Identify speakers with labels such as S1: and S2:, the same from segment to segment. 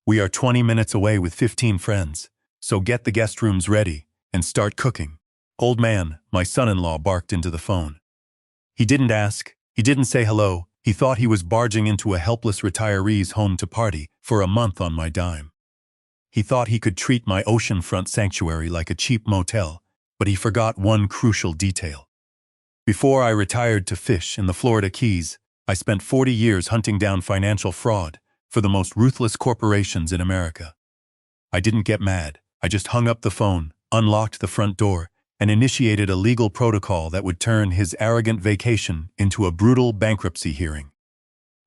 S1: We are 20 minutes away with 15 friends, so get the guest rooms ready and start cooking. Old man, my son-in-law, barked into the phone. He didn't ask, he didn't say hello, he thought he was barging into a helpless retiree's home to party for a month on my dime. He thought he could treat my oceanfront sanctuary like a cheap motel, but he forgot one crucial detail. Before I retired to fish in the Florida Keys, I spent 40 years hunting down financial fraud for the most ruthless corporations in America. I didn't get mad. I just hung up the phone, unlocked the front door, and initiated a legal protocol that would turn his arrogant vacation into a brutal bankruptcy hearing.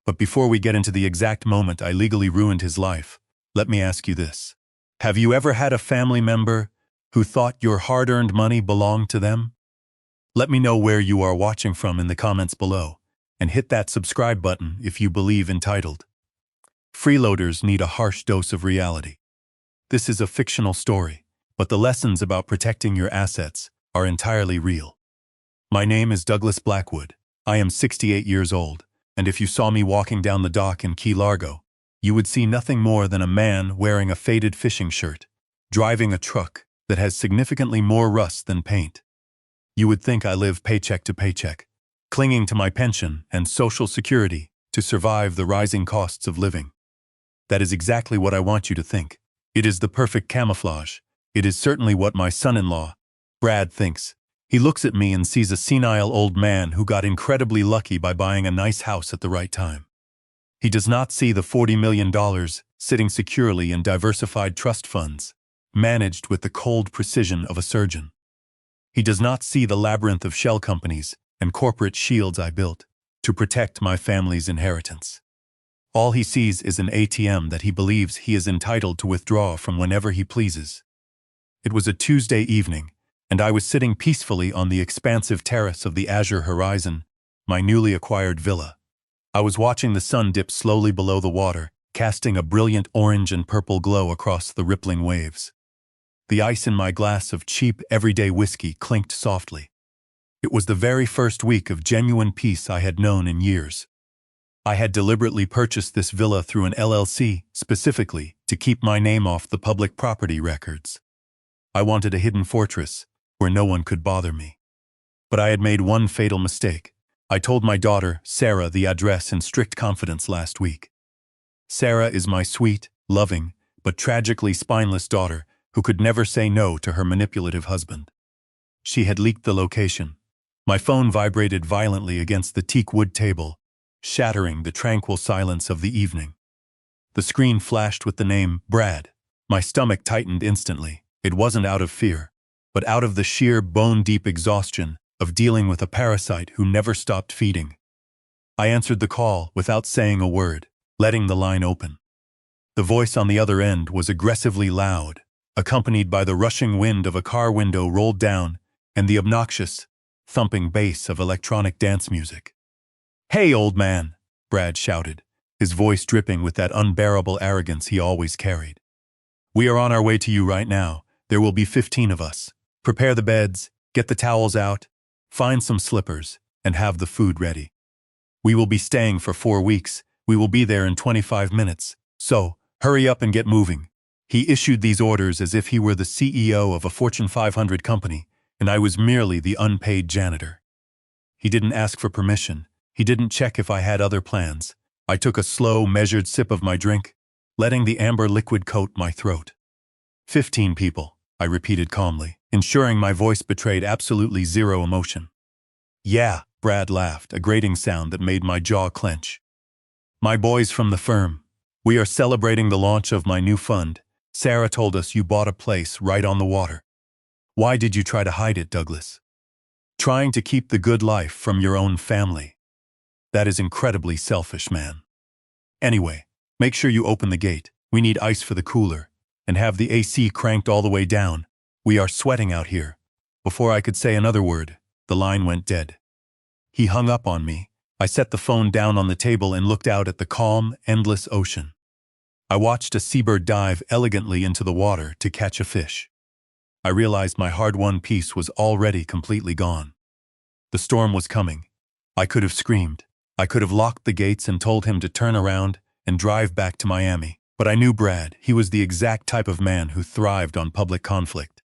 S1: But before we get into the exact moment I legally ruined his life, let me ask you this. Have you ever had a family member who thought your hard-earned money belonged to them? Let me know where you are watching from in the comments below, and hit that subscribe button if you believe entitled. Freeloaders need a harsh dose of reality. This is a fictional story, but the lessons about protecting your assets are entirely real. My name is Douglas Blackwood. I am 68 years old, and if you saw me walking down the dock in Key Largo, you would see nothing more than a man wearing a faded fishing shirt, driving a truck that has significantly more rust than paint. You would think I live paycheck to paycheck, clinging to my pension and Social Security to survive the rising costs of living. That is exactly what I want you to think. It is the perfect camouflage. It is certainly what my son-in-law, Brad, thinks. He looks at me and sees a senile old man who got incredibly lucky by buying a nice house at the right time. He does not see the $40 million sitting securely in diversified trust funds, managed with the cold precision of a surgeon. He does not see the labyrinth of shell companies and corporate shields I built to protect my family's inheritance. All he sees is an ATM that he believes he is entitled to withdraw from whenever he pleases. It was a Tuesday evening, and I was sitting peacefully on the expansive terrace of the azure horizon, my newly acquired villa. I was watching the sun dip slowly below the water, casting a brilliant orange and purple glow across the rippling waves. The ice in my glass of cheap, everyday whiskey clinked softly. It was the very first week of genuine peace I had known in years. I had deliberately purchased this villa through an LLC, specifically to keep my name off the public property records. I wanted a hidden fortress where no one could bother me. But I had made one fatal mistake. I told my daughter, Sarah, the address in strict confidence last week. Sarah is my sweet, loving, but tragically spineless daughter who could never say no to her manipulative husband. She had leaked the location. My phone vibrated violently against the teak wood table, shattering the tranquil silence of the evening. The screen flashed with the name, Brad. My stomach tightened instantly. It wasn't out of fear, but out of the sheer bone-deep exhaustion of dealing with a parasite who never stopped feeding. I answered the call without saying a word, letting the line open. The voice on the other end was aggressively loud, accompanied by the rushing wind of a car window rolled down and the obnoxious, thumping bass of electronic dance music. "Hey, old man," Brad shouted, his voice dripping with that unbearable arrogance he always carried. "We are on our way to you right now. There will be 15 of us. Prepare the beds, get the towels out, find some slippers, and have the food ready. We will be staying for 4 weeks. We will be there in 25 minutes. So, hurry up and get moving." He issued these orders as if he were the CEO of a Fortune 500 company, and I was merely the unpaid janitor. He didn't ask for permission. He didn't check if I had other plans. I took a slow, measured sip of my drink, letting the amber liquid coat my throat. 15 people, I repeated calmly, ensuring my voice betrayed absolutely zero emotion. "Yeah," Brad laughed, a grating sound that made my jaw clench. "My boys from the firm. We are celebrating the launch of my new fund. Sarah told us you bought a place right on the water. Why did you try to hide it, Douglas? Trying to keep the good life from your own family. That is incredibly selfish, man. Anyway, make sure you open the gate. We need ice for the cooler, and have the AC cranked all the way down. We are sweating out here." Before I could say another word, the line went dead. He hung up on me. I set the phone down on the table and looked out at the calm, endless ocean. I watched a seabird dive elegantly into the water to catch a fish. I realized my hard-won peace was already completely gone. The storm was coming. I could have screamed. I could have locked the gates and told him to turn around and drive back to Miami. But I knew Brad. He was the exact type of man who thrived on public conflict.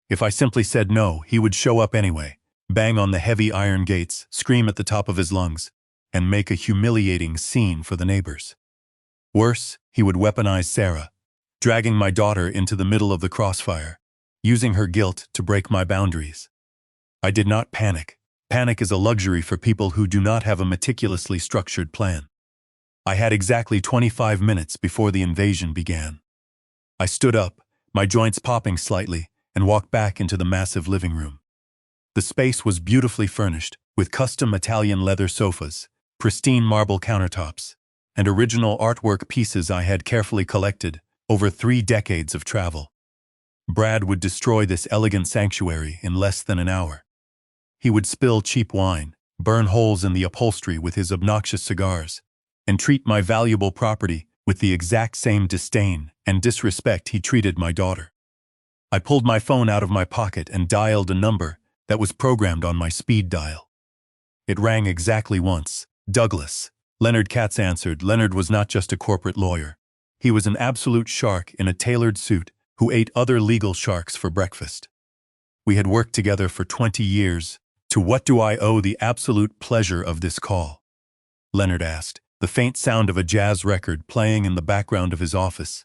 S1: If I simply said no, he would show up anyway, bang on the heavy iron gates, scream at the top of his lungs, and make a humiliating scene for the neighbors. Worse, he would weaponize Sarah, dragging my daughter into the middle of the crossfire, using her guilt to break my boundaries. I did not panic. Panic is a luxury for people who do not have a meticulously structured plan. I had exactly 25 minutes before the invasion began. I stood up, my joints popping slightly, and walked back into the massive living room. The space was beautifully furnished, with custom Italian leather sofas, pristine marble countertops, and original artwork pieces I had carefully collected over 3 decades of travel. Brad would destroy this elegant sanctuary in less than an hour. He would spill cheap wine, burn holes in the upholstery with his obnoxious cigars, and treat my valuable property with the exact same disdain and disrespect he treated my daughter. I pulled my phone out of my pocket and dialed a number that was programmed on my speed dial. It rang exactly once. Douglas. Leonard Katz answered. Leonard was not just a corporate lawyer. He was an absolute shark in a tailored suit who ate other legal sharks for breakfast. We had worked together for 20 years. To what do I owe the absolute pleasure of this call? Leonard asked, the faint sound of a jazz record playing in the background of his office.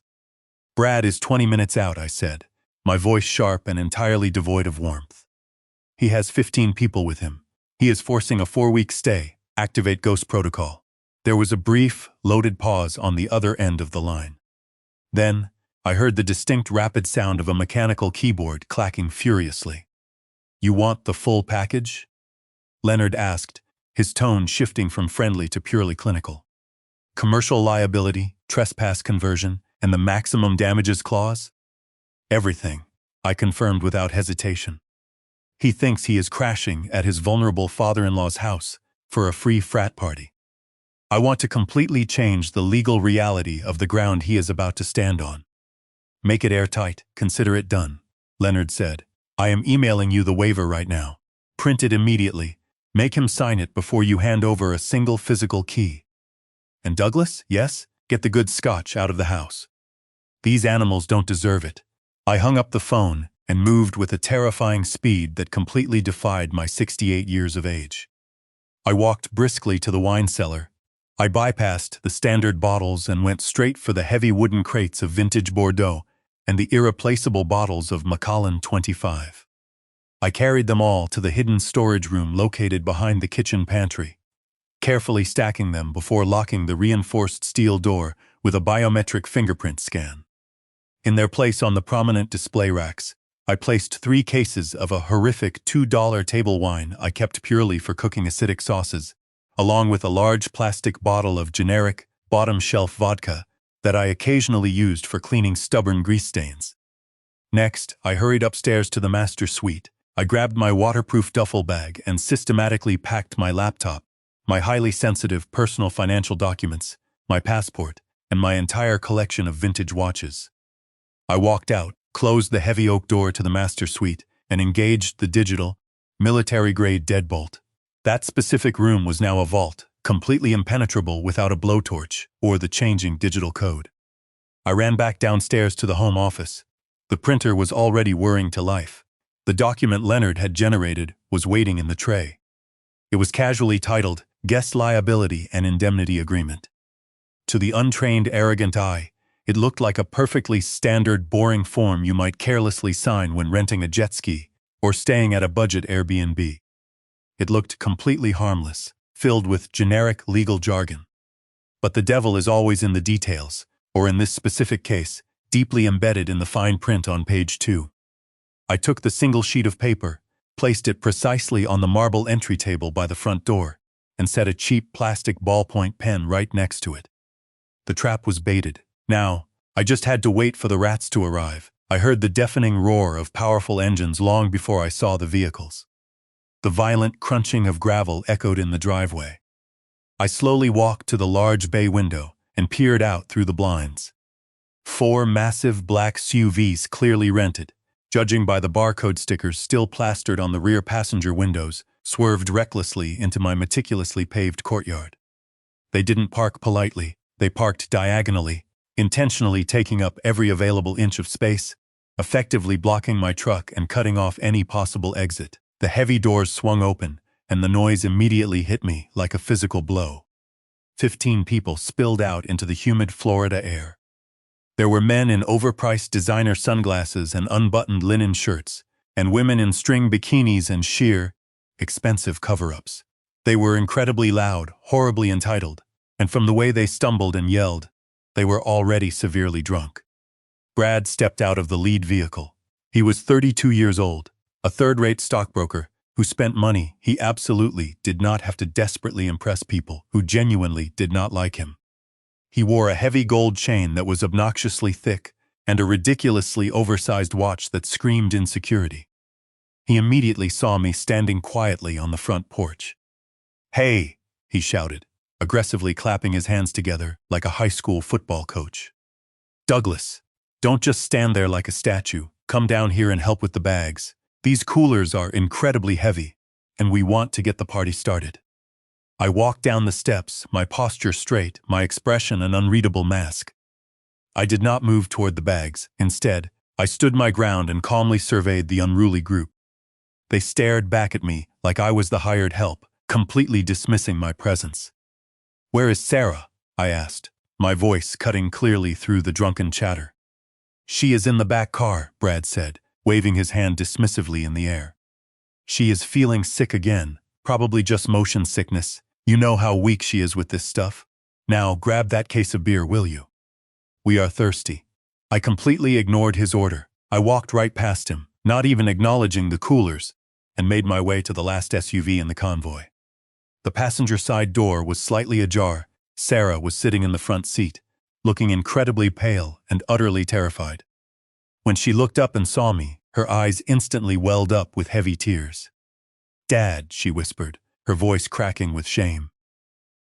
S1: Brad is 20 minutes out, I said, my voice sharp and entirely devoid of warmth. He has 15 people with him. He is forcing a 4-week stay. Activate Ghost Protocol. There was a brief, loaded pause on the other end of the line. Then, I heard the distinct rapid sound of a mechanical keyboard clacking furiously. You want the full package? Leonard asked, his tone shifting from friendly to purely clinical. Commercial liability, trespass conversion, and the maximum damages clause? Everything, I confirmed without hesitation. He thinks he is crashing at his vulnerable father-in-law's house for a free frat party. I want to completely change the legal reality of the ground he is about to stand on. Make it airtight, consider it done, Leonard said. I am emailing you the waiver right now. Print it immediately. Make him sign it before you hand over a single physical key. And Douglas, yes, get the good scotch out of the house. These animals don't deserve it. I hung up the phone and moved with a terrifying speed that completely defied my 68 years of age. I walked briskly to the wine cellar. I bypassed the standard bottles and went straight for the heavy wooden crates of vintage Bordeaux and the irreplaceable bottles of Macallan 25. I carried them all to the hidden storage room located behind the kitchen pantry, carefully stacking them before locking the reinforced steel door with a biometric fingerprint scan. In their place on the prominent display racks, I placed 3 cases of a horrific $2 table wine I kept purely for cooking acidic sauces, along with a large plastic bottle of generic, bottom-shelf vodka that I occasionally used for cleaning stubborn grease stains. Next, I hurried upstairs to the master suite. I grabbed my waterproof duffel bag and systematically packed my laptop, my highly sensitive personal financial documents, my passport, and my entire collection of vintage watches. I walked out, closed the heavy oak door to the master suite, and engaged the digital, military-grade deadbolt. That specific room was now a vault, completely impenetrable without a blowtorch or the changing digital code. I ran back downstairs to the home office. The printer was already whirring to life. The document Leonard had generated was waiting in the tray. It was casually titled, Guest Liability and Indemnity Agreement. To the untrained, arrogant eye, it looked like a perfectly standard, boring form you might carelessly sign when renting a jet ski or staying at a budget Airbnb. It looked completely harmless, filled with generic legal jargon. But the devil is always in the details, or in this specific case, deeply embedded in the fine print on page 2. I took the single sheet of paper, placed it precisely on the marble entry table by the front door, and set a cheap plastic ballpoint pen right next to it. The trap was baited. Now, I just had to wait for the rats to arrive. I heard the deafening roar of powerful engines long before I saw the vehicles. The violent crunching of gravel echoed in the driveway. I slowly walked to the large bay window and peered out through the blinds. 4 massive black SUVs clearly rented, judging by the barcode stickers still plastered on the rear passenger windows, swerved recklessly into my meticulously paved courtyard. They didn't park politely, they parked diagonally, intentionally taking up every available inch of space, effectively blocking my truck and cutting off any possible exit. The heavy doors swung open, and the noise immediately hit me like a physical blow. 15 people spilled out into the humid Florida air. There were men in overpriced designer sunglasses and unbuttoned linen shirts, and women in string bikinis and sheer, expensive cover-ups. They were incredibly loud, horribly entitled, and from the way they stumbled and yelled, they were already severely drunk. Brad stepped out of the lead vehicle. He was 32 years old, a third-rate stockbroker who spent money he absolutely did not have to desperately impress people who genuinely did not like him. He wore a heavy gold chain that was obnoxiously thick and a ridiculously oversized watch that screamed insecurity. He immediately saw me standing quietly on the front porch. "Hey!" he shouted, aggressively clapping his hands together like a high school football coach. "Douglas, don't just stand there like a statue. Come down here and help with the bags. These coolers are incredibly heavy, and we want to get the party started." I walked down the steps, my posture straight, my expression an unreadable mask. I did not move toward the bags. Instead, I stood my ground and calmly surveyed the unruly group. They stared back at me like I was the hired help, completely dismissing my presence. "Where is Sarah?" I asked, my voice cutting clearly through the drunken chatter. "She is in the back car," Brad said, waving his hand dismissively in the air. "She is feeling sick again, probably just motion sickness. You know how weak she is with this stuff. Now grab that case of beer, will you? We are thirsty." I completely ignored his order. I walked right past him, not even acknowledging the coolers, and made my way to the last SUV in the convoy. The passenger side door was slightly ajar. Sarah was sitting in the front seat, looking incredibly pale and utterly terrified. When she looked up and saw me, her eyes instantly welled up with heavy tears. "Dad," she whispered, her voice cracking with shame.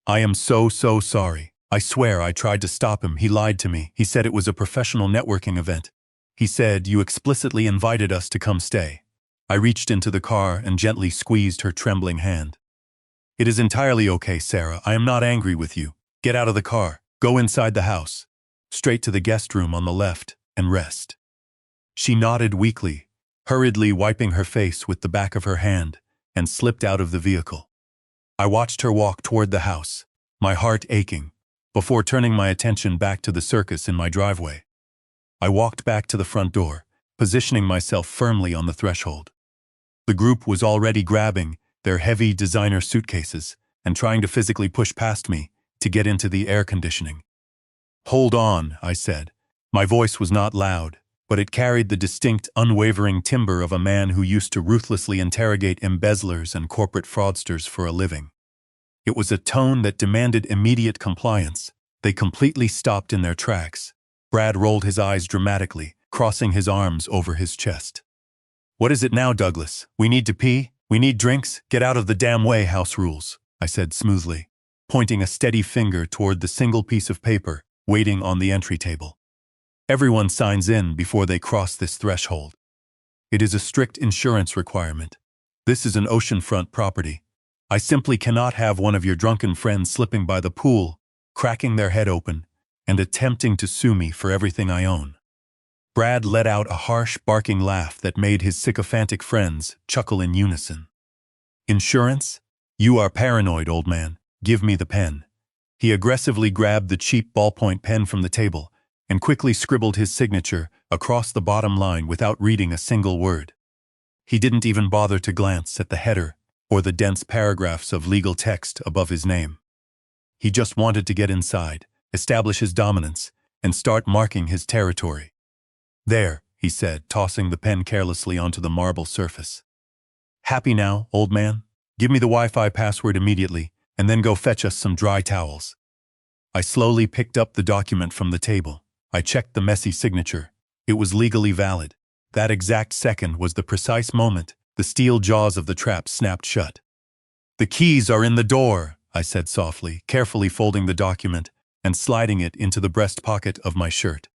S1: "I am so sorry. I swear I tried to stop him. He lied to me. He said it was a professional networking event. He said you explicitly invited us to come stay." I reached into the car and gently squeezed her trembling hand. "It is entirely okay, Sarah. I am not angry with you. Get out of the car. Go inside the house. Straight to the guest room on the left and rest." She nodded weakly, hurriedly wiping her face with the back of her hand, and slipped out of the vehicle. I watched her walk toward the house, my heart aching, before turning my attention back to the circus in my driveway. I walked back to the front door, positioning myself firmly on the threshold. The group was already grabbing their heavy designer suitcases and trying to physically push past me to get into the air conditioning. "Hold on," I said. My voice was not loud, but it carried the distinct, unwavering timbre of a man who used to ruthlessly interrogate embezzlers and corporate fraudsters for a living. It was a tone that demanded immediate compliance. They completely stopped in their tracks. Brad rolled his eyes dramatically, crossing his arms over his chest. "What is it now, Douglas? We need to pee? We need drinks? Get out of the damn way, house rules," I said smoothly, pointing a steady finger toward the single piece of paper waiting on the entry table. "Everyone signs in before they cross this threshold. It is a strict insurance requirement. This is an oceanfront property. I simply cannot have one of your drunken friends slipping by the pool, cracking their head open, and attempting to sue me for everything I own." Brad let out a harsh, barking laugh that made his sycophantic friends chuckle in unison. "Insurance? You are paranoid, old man. Give me the pen." He aggressively grabbed the cheap ballpoint pen from the table and quickly scribbled his signature across the bottom line without reading a single word. He didn't even bother to glance at the header or the dense paragraphs of legal text above his name. He just wanted to get inside, establish his dominance, and start marking his territory. "There," he said, tossing the pen carelessly onto the marble surface. "Happy now, old man? Give me the Wi-Fi password immediately, and then go fetch us some dry towels." I slowly picked up the document from the table. I checked the messy signature. It was legally valid. That exact second was the precise moment the steel jaws of the trap snapped shut. "The keys are in the door," I said softly, carefully folding the document and sliding it into the breast pocket of my shirt.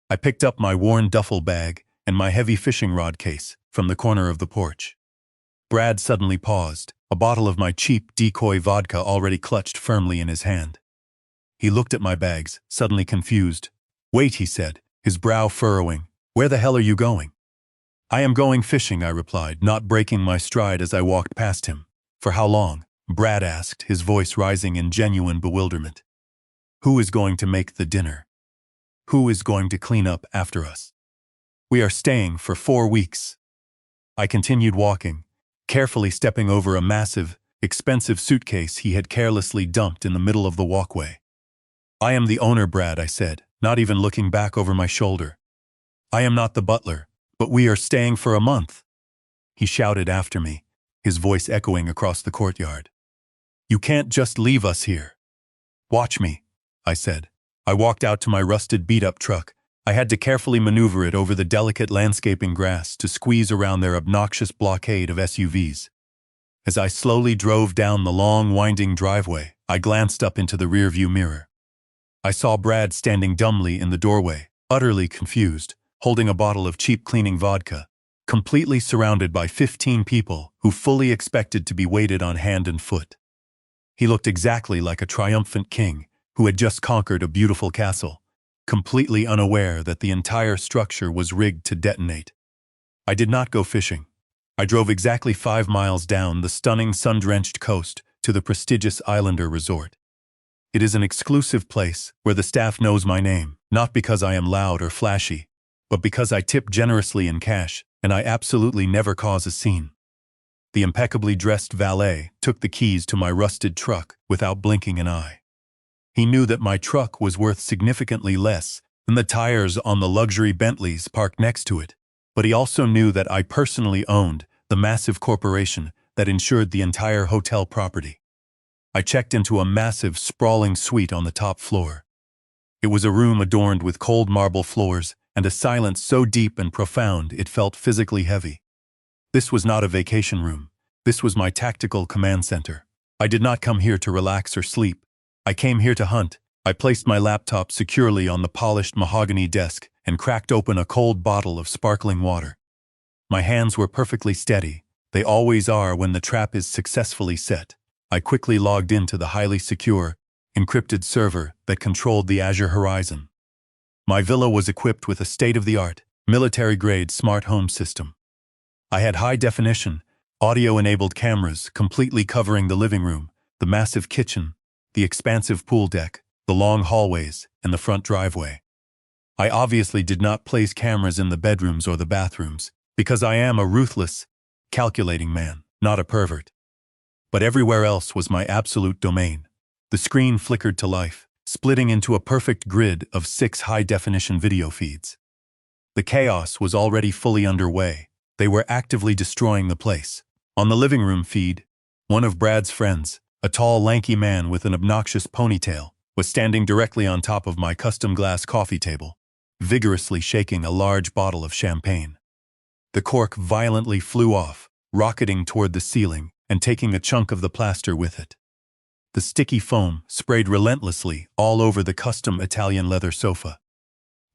S1: I picked up my worn duffel bag and my heavy fishing rod case from the corner of the porch. Brad suddenly paused, a bottle of my cheap decoy vodka already clutched firmly in his hand. He looked at my bags, suddenly confused, Wait, he said, his brow furrowing. Where the hell are you going? I am going fishing, I replied, not breaking my stride as I walked past him. For how long? Brad asked, his voice rising in genuine bewilderment. Who is going to make the dinner? Who is going to clean up after us? We are staying for 4 weeks. I continued walking, carefully stepping over a massive, expensive suitcase he had carelessly dumped in the middle of the walkway. I am the owner, Brad, I said, not even looking back over my shoulder. I am not the butler, but we are staying for a month. He shouted after me, his voice echoing across the courtyard. You can't just leave us here. Watch me, I said. I walked out to my rusted beat-up truck. I had to carefully maneuver it over the delicate landscaping grass to squeeze around their obnoxious blockade of SUVs. As I slowly drove down the long, winding driveway, I glanced up into the rearview mirror. I saw Brad standing dumbly in the doorway, utterly confused, holding a bottle of cheap cleaning vodka, completely surrounded by 15 people who fully expected to be waited on hand and foot. He looked exactly like a triumphant king who had just conquered a beautiful castle, completely unaware that the entire structure was rigged to detonate. I did not go fishing. I drove exactly 5 miles down the stunning sun-drenched coast to the prestigious Islander Resort. It is an exclusive place where the staff knows my name, not because I am loud or flashy, but because I tip generously in cash and I absolutely never cause a scene. The impeccably dressed valet took the keys to my rusted truck without blinking an eye. He knew that my truck was worth significantly less than the tires on the luxury Bentleys parked next to it, but he also knew that I personally owned the massive corporation that insured the entire hotel property. I checked into a massive, sprawling suite on the top floor. It was a room adorned with cold marble floors and a silence so deep and profound it felt physically heavy. This was not a vacation room. This was my tactical command center. I did not come here to relax or sleep. I came here to hunt. I placed my laptop securely on the polished mahogany desk and cracked open a cold bottle of sparkling water. My hands were perfectly steady. They always are when the trap is successfully set. I quickly logged into the highly secure, encrypted server that controlled the Azure horizon. My villa was equipped with a state-of-the-art, military-grade smart home system. I had high-definition, audio-enabled cameras completely covering the living room, the massive kitchen, the expansive pool deck, the long hallways, and the front driveway. I obviously did not place cameras in the bedrooms or the bathrooms, because I am a ruthless, calculating man, not a pervert. But everywhere else was my absolute domain. The screen flickered to life, splitting into a perfect grid of 6 high-definition video feeds. The chaos was already fully underway. They were actively destroying the place. On the living room feed, one of Brad's friends, a tall, lanky man with an obnoxious ponytail, was standing directly on top of my custom glass coffee table, vigorously shaking a large bottle of champagne. The cork violently flew off, rocketing toward the ceiling and taking a chunk of the plaster with it. The sticky foam sprayed relentlessly all over the custom Italian leather sofa.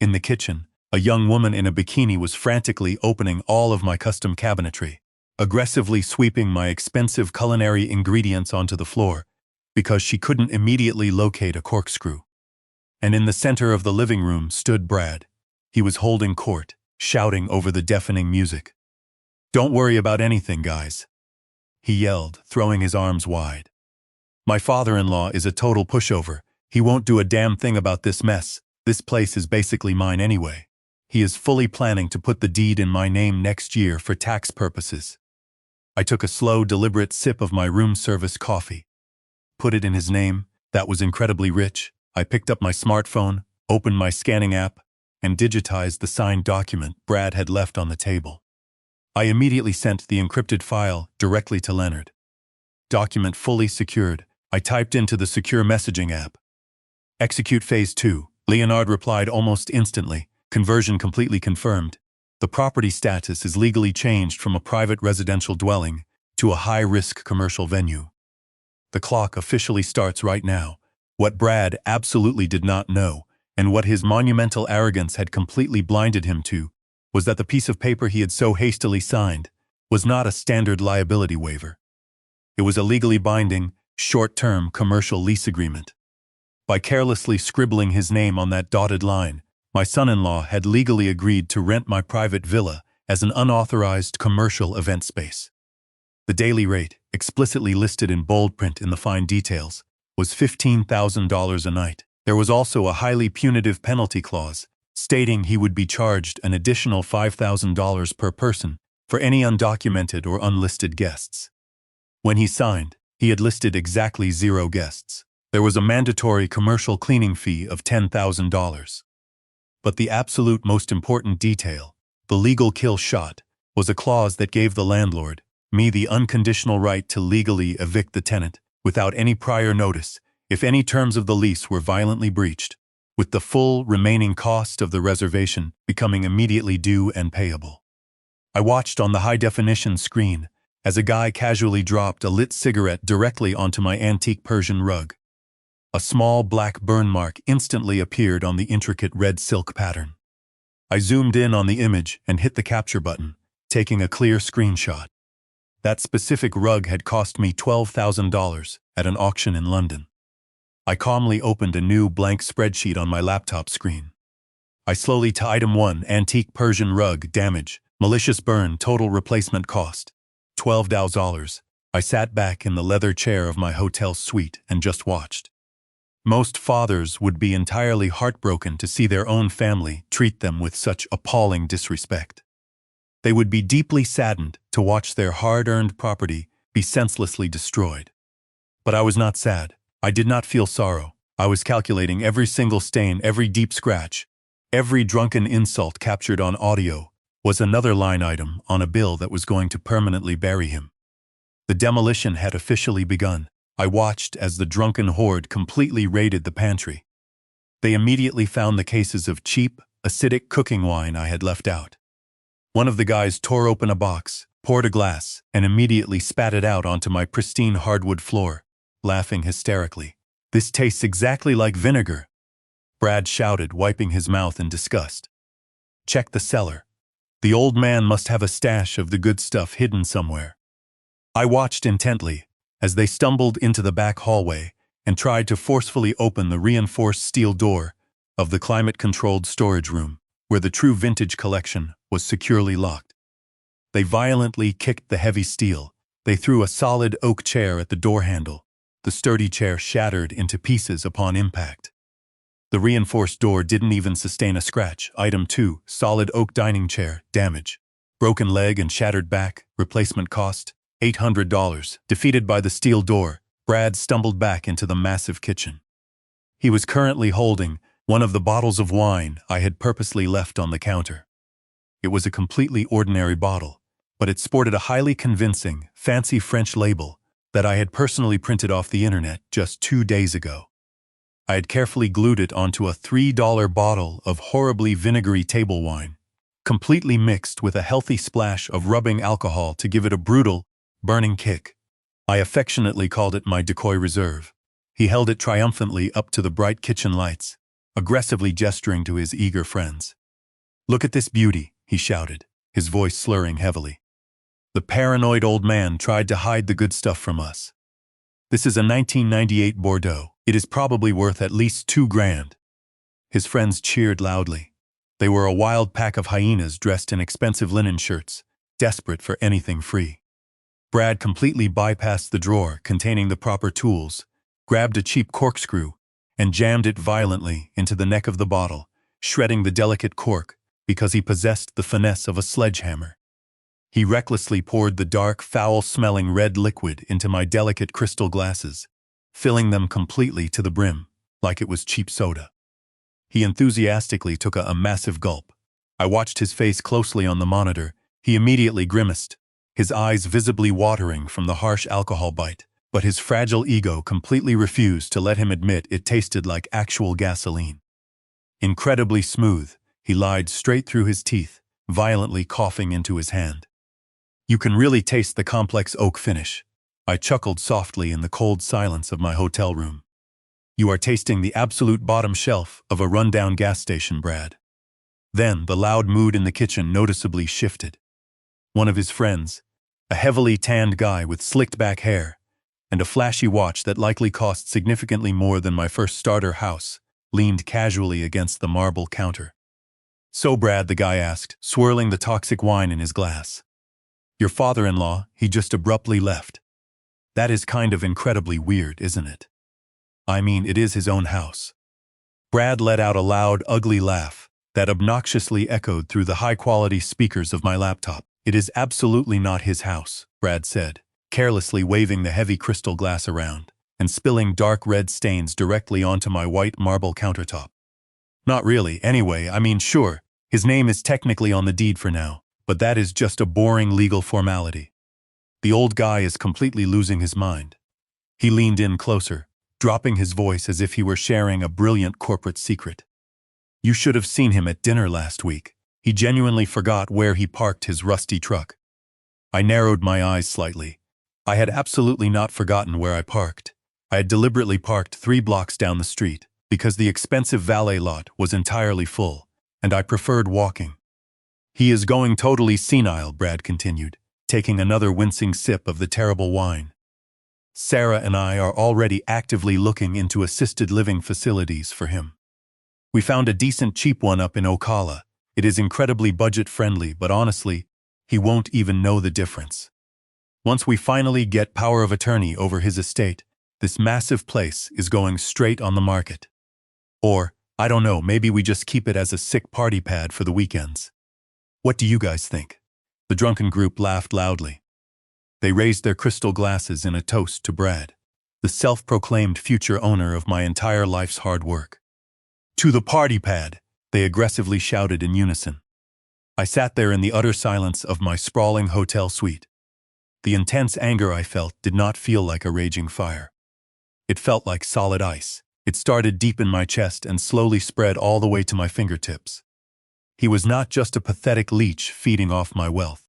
S1: In the kitchen, a young woman in a bikini was frantically opening all of my custom cabinetry, aggressively sweeping my expensive culinary ingredients onto the floor because she couldn't immediately locate a corkscrew. And in the center of the living room stood Brad. He was holding court, shouting over the deafening music. "Don't worry about anything, guys," he yelled, throwing his arms wide. "My father-in-law is a total pushover. He won't do a damn thing about this mess. This place is basically mine anyway. He is fully planning to put the deed in my name next year for tax purposes." I took a slow, deliberate sip of my room service coffee. Put it in his name? That was incredibly rich. I picked up my smartphone, opened my scanning app, and digitized the signed document Brad had left on the table. I immediately sent the encrypted file directly to Leonard. Document fully secured. I typed into the secure messaging app. "Execute Phase 2. Leonard replied almost instantly. "Conversion completely confirmed. The property status is legally changed from a private residential dwelling to a high-risk commercial venue." The clock officially starts right now. What Brad absolutely did not know, and what his monumental arrogance had completely blinded him to, was that the piece of paper he had so hastily signed was not a standard liability waiver. It was a legally binding, short-term commercial lease agreement. By carelessly scribbling his name on that dotted line, My son-in-law had legally agreed to rent my private villa as an unauthorized commercial event space. The daily rate, explicitly listed in bold print in the fine details, was $15,000 a night. There was also a highly punitive penalty clause, stating he would be charged an additional $5,000 per person for any undocumented or unlisted guests. When he signed, he had listed exactly 0 guests. There was a mandatory commercial cleaning fee of $10,000. But the absolute most important detail, the legal kill shot, was a clause that gave the landlord, me, the unconditional right to legally evict the tenant without any prior notice if any terms of the lease were violently breached, with the full remaining cost of the reservation becoming immediately due and payable. I watched on the high-definition screen as a guy casually dropped a lit cigarette directly onto my antique Persian rug. A small black burn mark instantly appeared on the intricate red silk pattern. I zoomed in on the image and hit the capture button, taking a clear screenshot. That specific rug had cost me $12,000 at an auction in London. I calmly opened a new blank spreadsheet on my laptop screen. I slowly to Item 1, Antique Persian Rug, Damage, Malicious Burn, Total Replacement Cost, $12,000. I sat back in the leather chair of my hotel suite and just watched. Most fathers would be entirely heartbroken to see their own family treat them with such appalling disrespect. They would be deeply saddened to watch their hard-earned property be senselessly destroyed. But I was not sad. I did not feel sorrow. I was calculating every single stain, every deep scratch, every drunken insult captured on audio was another line item on a bill that was going to permanently bury him. The demolition had officially begun. I watched as the drunken horde completely raided the pantry. They immediately found the cases of cheap, acidic cooking wine I had left out. One of the guys tore open a box, poured a glass, and immediately spat it out onto my pristine hardwood floor, laughing hysterically. "This tastes exactly like vinegar," Brad shouted, wiping his mouth in disgust. "Check the cellar. The old man must have a stash of the good stuff hidden somewhere." I watched intently as they stumbled into the back hallway and tried to forcefully open the reinforced steel door of the climate-controlled storage room, where the true vintage collection was securely locked. They violently kicked the heavy steel. They threw a solid oak chair at the door handle. The sturdy chair shattered into pieces upon impact. The reinforced door didn't even sustain a scratch. Item 2, solid oak dining chair, damage. Broken leg and shattered back, replacement cost, $800. Defeated by the steel door, Brad stumbled back into the massive kitchen. He was currently holding one of the bottles of wine I had purposely left on the counter. It was a completely ordinary bottle, but it sported a highly convincing, fancy French label that I had personally printed off the internet just 2 days ago. I had carefully glued it onto a $3 bottle of horribly vinegary table wine, completely mixed with a healthy splash of rubbing alcohol to give it a brutal, burning kick. I affectionately called it my decoy reserve. He held it triumphantly up to the bright kitchen lights, aggressively gesturing to his eager friends. "Look at this beauty," he shouted, his voice slurring heavily. "The paranoid old man tried to hide the good stuff from us. This is a 1998 Bordeaux. It is probably worth at least $2,000. His friends cheered loudly. They were a wild pack of hyenas dressed in expensive linen shirts, desperate for anything free. Brad completely bypassed the drawer containing the proper tools, grabbed a cheap corkscrew, and jammed it violently into the neck of the bottle, shredding the delicate cork because he possessed the finesse of a sledgehammer. He recklessly poured the dark, foul-smelling red liquid into my delicate crystal glasses, filling them completely to the brim, like it was cheap soda. He enthusiastically took a massive gulp. I watched his face closely on the monitor. He immediately grimaced, his eyes visibly watering from the harsh alcohol bite, but his fragile ego completely refused to let him admit it tasted like actual gasoline. Incredibly smooth, he lied straight through his teeth, violently coughing into his hand. "You can really taste the complex oak finish," I chuckled softly in the cold silence of my hotel room. "You are tasting the absolute bottom shelf of a rundown gas station, Brad." Then the loud mood in the kitchen noticeably shifted. One of his friends, a heavily tanned guy with slicked-back hair and a flashy watch that likely cost significantly more than my first starter house, leaned casually against the marble counter. "So Brad," the guy asked, swirling the toxic wine in his glass. "Your father-in-law, he just abruptly left. That is kind of incredibly weird, isn't it? I mean, it is his own house." Brad let out a loud, ugly laugh that obnoxiously echoed through the high-quality speakers of my laptop. "It is absolutely not his house," Brad said, carelessly waving the heavy crystal glass around and spilling dark red stains directly onto my white marble countertop. "Not really, anyway. I mean, sure, his name is technically on the deed for now, but that is just a boring legal formality." The old guy is completely losing his mind. He leaned in closer, dropping his voice as if he were sharing a brilliant corporate secret. "You should have seen him at dinner last week. He genuinely forgot where he parked his rusty truck." I narrowed my eyes slightly. I had absolutely not forgotten where I parked. I had deliberately parked 3 blocks down the street, because the expensive valet lot was entirely full, and I preferred walking. "He is going totally senile," Brad continued, taking another wincing sip of the terrible wine. "Sarah and I are already actively looking into assisted living facilities for him. We found a decent cheap one up in Ocala. It is incredibly budget-friendly, but honestly, he won't even know the difference. Once we finally get power of attorney over his estate, this massive place is going straight on the market. Or, I don't know, maybe we just keep it as a sick party pad for the weekends. What do you guys think?" The drunken group laughed loudly. They raised their crystal glasses in a toast to Brad, the self-proclaimed future owner of my entire life's hard work. "To the party pad," they aggressively shouted in unison. I sat there in the utter silence of my sprawling hotel suite. The intense anger I felt did not feel like a raging fire. It felt like solid ice. It started deep in my chest and slowly spread all the way to my fingertips. He was not just a pathetic leech feeding off my wealth.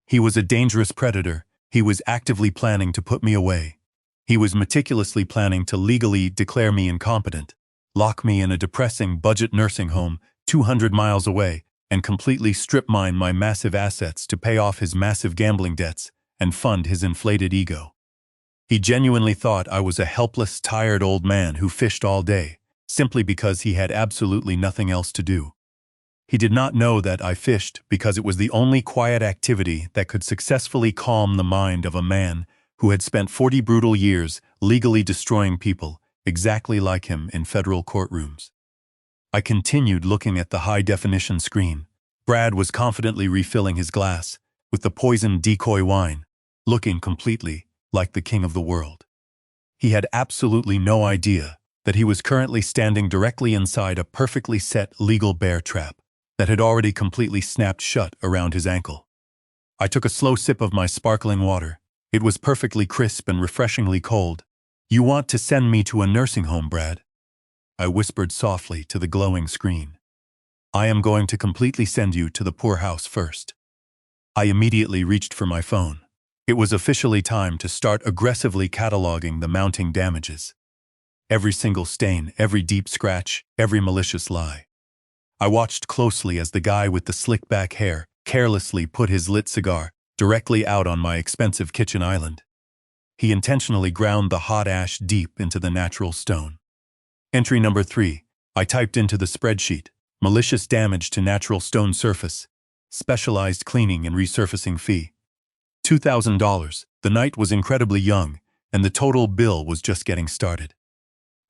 S1: He was a dangerous predator. He was actively planning to put me away. He was meticulously planning to legally declare me incompetent, lock me in a depressing budget nursing home 200 miles away, and completely strip mine my massive assets to pay off his massive gambling debts and fund his inflated ego. He genuinely thought I was a helpless, tired old man who fished all day, simply because he had absolutely nothing else to do. He did not know that I fished because it was the only quiet activity that could successfully calm the mind of a man who had spent 40 brutal years legally destroying people exactly like him in federal courtrooms. I continued looking at the high-definition screen. Brad was confidently refilling his glass with the poisoned decoy wine, looking completely like the king of the world. He had absolutely no idea that he was currently standing directly inside a perfectly set legal bear trap that had already completely snapped shut around his ankle. I took a slow sip of my sparkling water. It was perfectly crisp and refreshingly cold. "You want to send me to a nursing home, Brad?" I whispered softly to the glowing screen. "I am going to completely send you to the poorhouse first." I immediately reached for my phone. It was officially time to start aggressively cataloging the mounting damages. Every single stain, every deep scratch, every malicious lie. I watched closely as the guy with the slick-back hair carelessly put his lit cigar directly out on my expensive kitchen island. He intentionally ground the hot ash deep into the natural stone. Entry number 3. I typed into the spreadsheet, "Malicious damage to natural stone surface. Specialized cleaning and resurfacing fee. $2,000. The night was incredibly young, and the total bill was just getting started."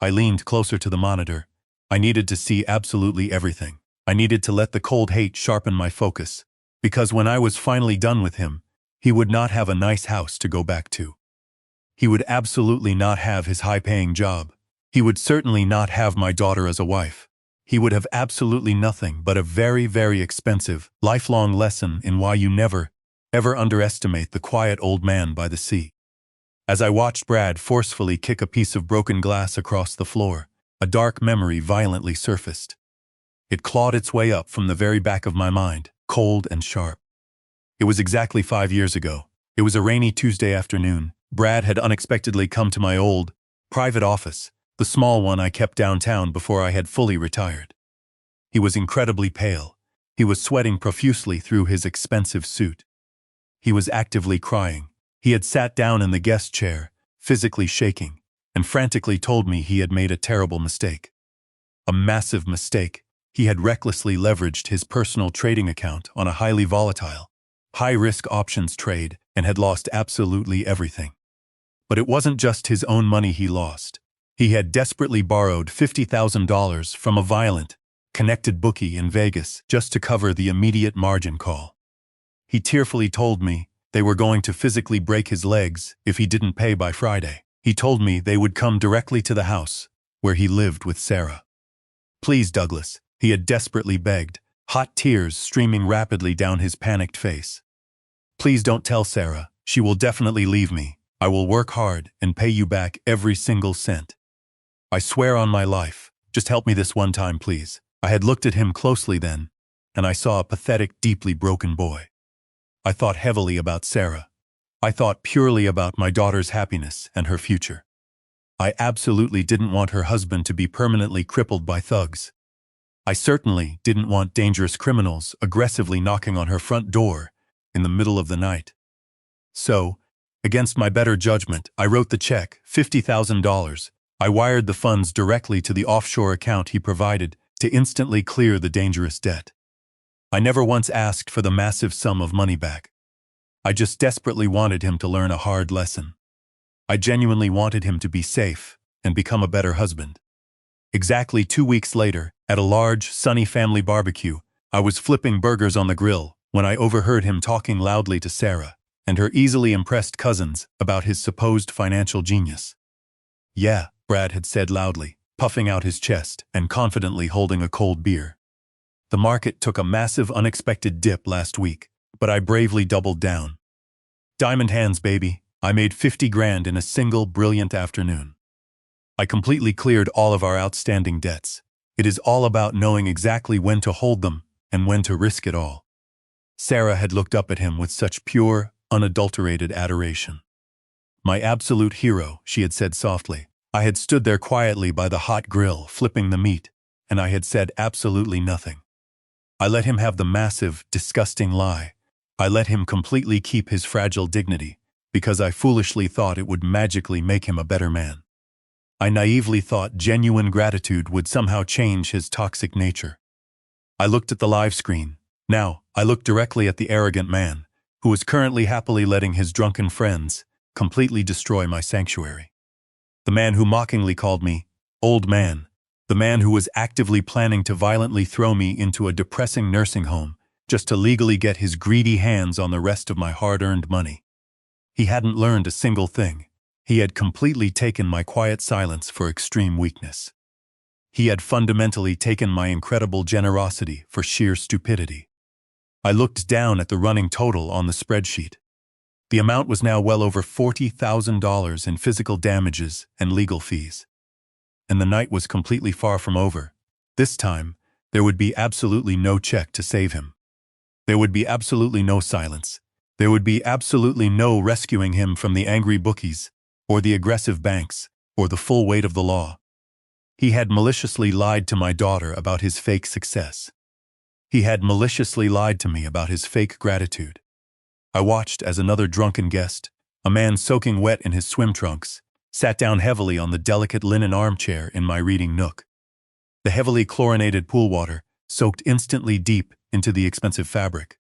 S1: I leaned closer to the monitor. I needed to see absolutely everything. I needed to let the cold hate sharpen my focus, because when I was finally done with him, he would not have a nice house to go back to. He would absolutely not have his high-paying job. He would certainly not have my daughter as a wife. He would have absolutely nothing but a very, very expensive, lifelong lesson in why you never, ever underestimate the quiet old man by the sea. As I watched Brad forcefully kick a piece of broken glass across the floor, a dark memory violently surfaced. It clawed its way up from the very back of my mind, cold and sharp. It was exactly 5 years ago. It was a rainy Tuesday afternoon. Brad had unexpectedly come to my old, private office, the small one I kept downtown before I had fully retired. He was incredibly pale. He was sweating profusely through his expensive suit. He was actively crying. He had sat down in the guest chair, physically shaking, and frantically told me he had made a terrible mistake. A massive mistake. He had recklessly leveraged his personal trading account on a highly volatile, high-risk options trade and had lost absolutely everything. But it wasn't just his own money he lost. He had desperately borrowed $50,000 from a violent, connected bookie in Vegas just to cover the immediate margin call. He tearfully told me they were going to physically break his legs if he didn't pay by Friday. He told me they would come directly to the house where he lived with Sarah. "Please, Douglas," he had desperately begged, hot tears streaming rapidly down his panicked face. "Please don't tell Sarah. She will definitely leave me. I will work hard and pay you back every single cent. I swear on my life. Just help me this one time, please." I had looked at him closely then, and I saw a pathetic, deeply broken boy. I thought heavily about Sarah. I thought purely about my daughter's happiness and her future. I absolutely didn't want her husband to be permanently crippled by thugs. I certainly didn't want dangerous criminals aggressively knocking on her front door in the middle of the night. So, against my better judgment, I wrote the check, $50,000. I wired the funds directly to the offshore account he provided to instantly clear the dangerous debt. I never once asked for the massive sum of money back. I just desperately wanted him to learn a hard lesson. I genuinely wanted him to be safe and become a better husband. Exactly 2 weeks later, at a large, sunny family barbecue, I was flipping burgers on the grill when I overheard him talking loudly to Sarah and her easily impressed cousins about his supposed financial genius. "Yeah," Brad had said loudly, puffing out his chest and confidently holding a cold beer. "The market took a massive unexpected dip last week, but I bravely doubled down. Diamond hands, baby. I made 50 grand in a single brilliant afternoon. I completely cleared all of our outstanding debts. It is all about knowing exactly when to hold them and when to risk it all." Sarah had looked up at him with such pure, unadulterated adoration. "My absolute hero," she had said softly. I had stood there quietly by the hot grill, flipping the meat, and I had said absolutely nothing. I let him have the massive, disgusting lie. I let him completely keep his fragile dignity, because I foolishly thought it would magically make him a better man. I naively thought genuine gratitude would somehow change his toxic nature. I looked at the live screen. Now, I looked directly at the arrogant man, who was currently happily letting his drunken friends completely destroy my sanctuary. The man who mockingly called me old man. The man who was actively planning to violently throw me into a depressing nursing home just to legally get his greedy hands on the rest of my hard-earned money. He hadn't learned a single thing. He had completely taken my quiet silence for extreme weakness. He had fundamentally taken my incredible generosity for sheer stupidity. I looked down at the running total on the spreadsheet. The amount was now well over $40,000 in physical damages and legal fees. And the night was completely far from over. This time, there would be absolutely no check to save him. There would be absolutely no silence. There would be absolutely no rescuing him from the angry bookies, or the aggressive banks, or the full weight of the law. He had maliciously lied to my daughter about his fake success. He had maliciously lied to me about his fake gratitude. I watched as another drunken guest, a man soaking wet in his swim trunks, sat down heavily on the delicate linen armchair in my reading nook. The heavily chlorinated pool water soaked instantly deep into the expensive fabric.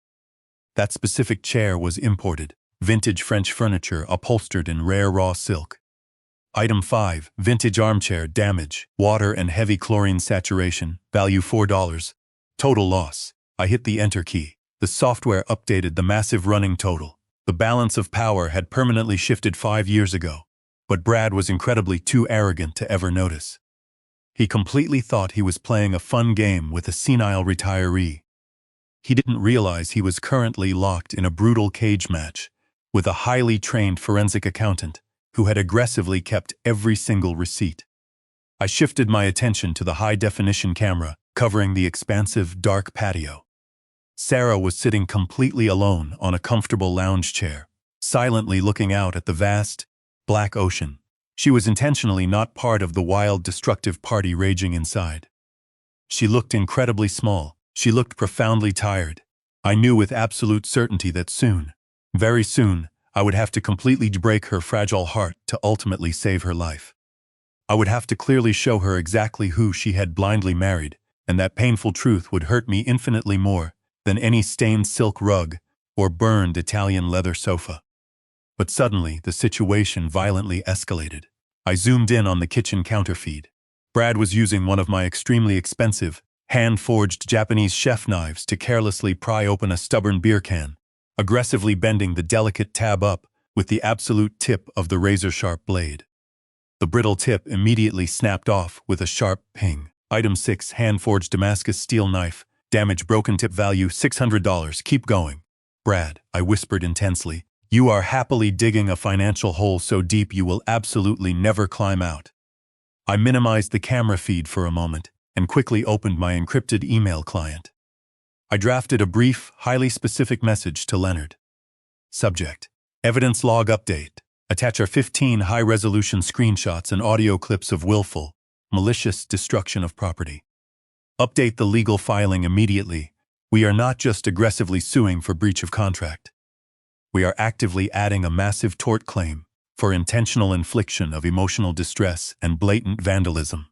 S1: That specific chair was imported, vintage French furniture upholstered in rare raw silk. Item 5, vintage armchair, damage, water and heavy chlorine saturation, value $4. Total loss. I hit the enter key. The software updated the massive running total. The balance of power had permanently shifted 5 years ago, but Brad was incredibly too arrogant to ever notice. He completely thought he was playing a fun game with a senile retiree. He didn't realize he was currently locked in a brutal cage match with a highly trained forensic accountant who had aggressively kept every single receipt. I shifted my attention to the high-definition camera covering the expansive, dark patio. Sarah was sitting completely alone on a comfortable lounge chair, silently looking out at the vast, black ocean. She was intentionally not part of the wild, destructive party raging inside. She looked incredibly small. She looked profoundly tired. I knew with absolute certainty that soon, very soon, I would have to completely break her fragile heart to ultimately save her life. I would have to clearly show her exactly who she had blindly married and that painful truth would hurt me infinitely more than any stained silk rug or burned Italian leather sofa. But suddenly, the situation violently escalated. I zoomed in on the kitchen counter feed. Brad was using one of my extremely expensive, hand-forged Japanese chef knives to carelessly pry open a stubborn beer can, aggressively bending the delicate tab up with the absolute tip of the razor-sharp blade. The brittle tip immediately snapped off with a sharp ping. Item 6, hand-forged Damascus steel knife, damage broken, tip value $600, keep going. Brad, I whispered intensely, you are happily digging a financial hole so deep you will absolutely never climb out. I minimized the camera feed for a moment and quickly opened my encrypted email client. I drafted a brief, highly specific message to Leonard. Subject: Evidence log update. Attach our 15 high-resolution screenshots and audio clips of willful, malicious destruction of property. Update the legal filing immediately. We are not just aggressively suing for breach of contract. We are actively adding a massive tort claim for intentional infliction of emotional distress and blatant vandalism.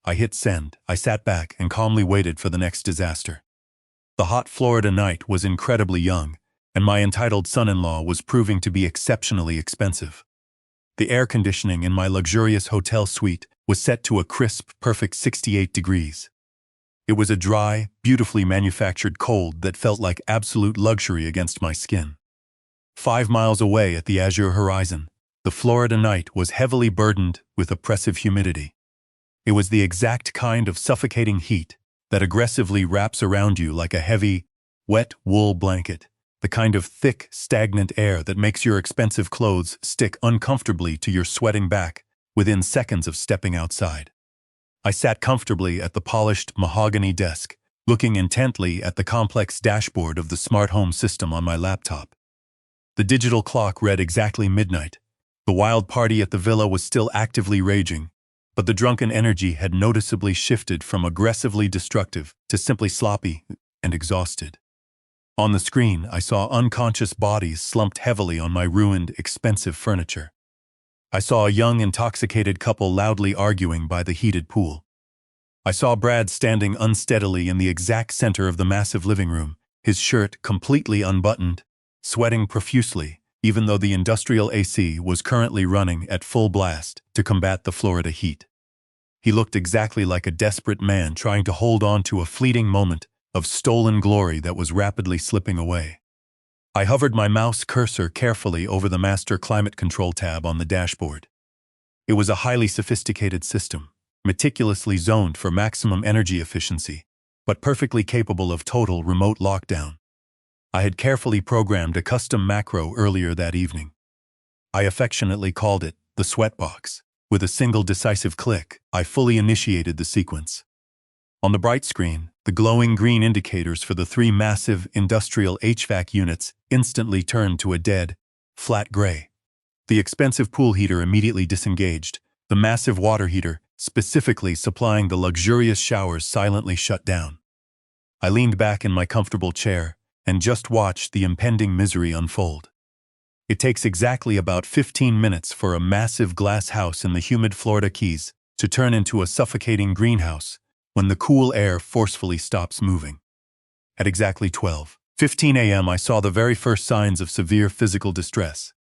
S1: I hit send. I sat back and calmly waited for the next disaster. The hot Florida night was incredibly young, and my entitled son-in-law was proving to be exceptionally expensive. The air conditioning in my luxurious hotel suite was set to a crisp, perfect 68 degrees. It was a dry, beautifully manufactured cold that felt like absolute luxury against my skin. 5 miles away at the azure horizon, the Florida night was heavily burdened with oppressive humidity. It was the exact kind of suffocating heat that aggressively wraps around you like a heavy, wet wool blanket, the kind of thick, stagnant air that makes your expensive clothes stick uncomfortably to your sweating back within seconds of stepping outside. I sat comfortably at the polished mahogany desk, looking intently at the complex dashboard of the smart home system on my laptop. The digital clock read exactly midnight. The wild party at the villa was still actively raging, but the drunken energy had noticeably shifted from aggressively destructive to simply sloppy and exhausted. On the screen, I saw unconscious bodies slumped heavily on my ruined, expensive furniture. I saw a young, intoxicated couple loudly arguing by the heated pool. I saw Brad standing unsteadily in the exact center of the massive living room, his shirt completely unbuttoned, sweating profusely, even though the industrial AC was currently running at full blast to combat the Florida heat. He looked exactly like a desperate man trying to hold on to a fleeting moment of stolen glory that was rapidly slipping away. I hovered my mouse cursor carefully over the master climate control tab on the dashboard. It was a highly sophisticated system, meticulously zoned for maximum energy efficiency, but perfectly capable of total remote lockdown. I had carefully programmed a custom macro earlier that evening. I affectionately called it the sweatbox. With a single decisive click, I fully initiated the sequence. On the bright screen, the glowing green indicators for the 3 massive industrial HVAC units instantly turned to a dead, flat gray. The expensive pool heater immediately disengaged. The massive water heater, specifically supplying the luxurious showers, silently shut down. I leaned back in my comfortable chair and just watched the impending misery unfold. It takes exactly about 15 minutes for a massive glass house in the humid Florida Keys to turn into a suffocating greenhouse when the cool air forcefully stops moving. At exactly 12:15 a.m. I saw the very first signs of severe physical distress.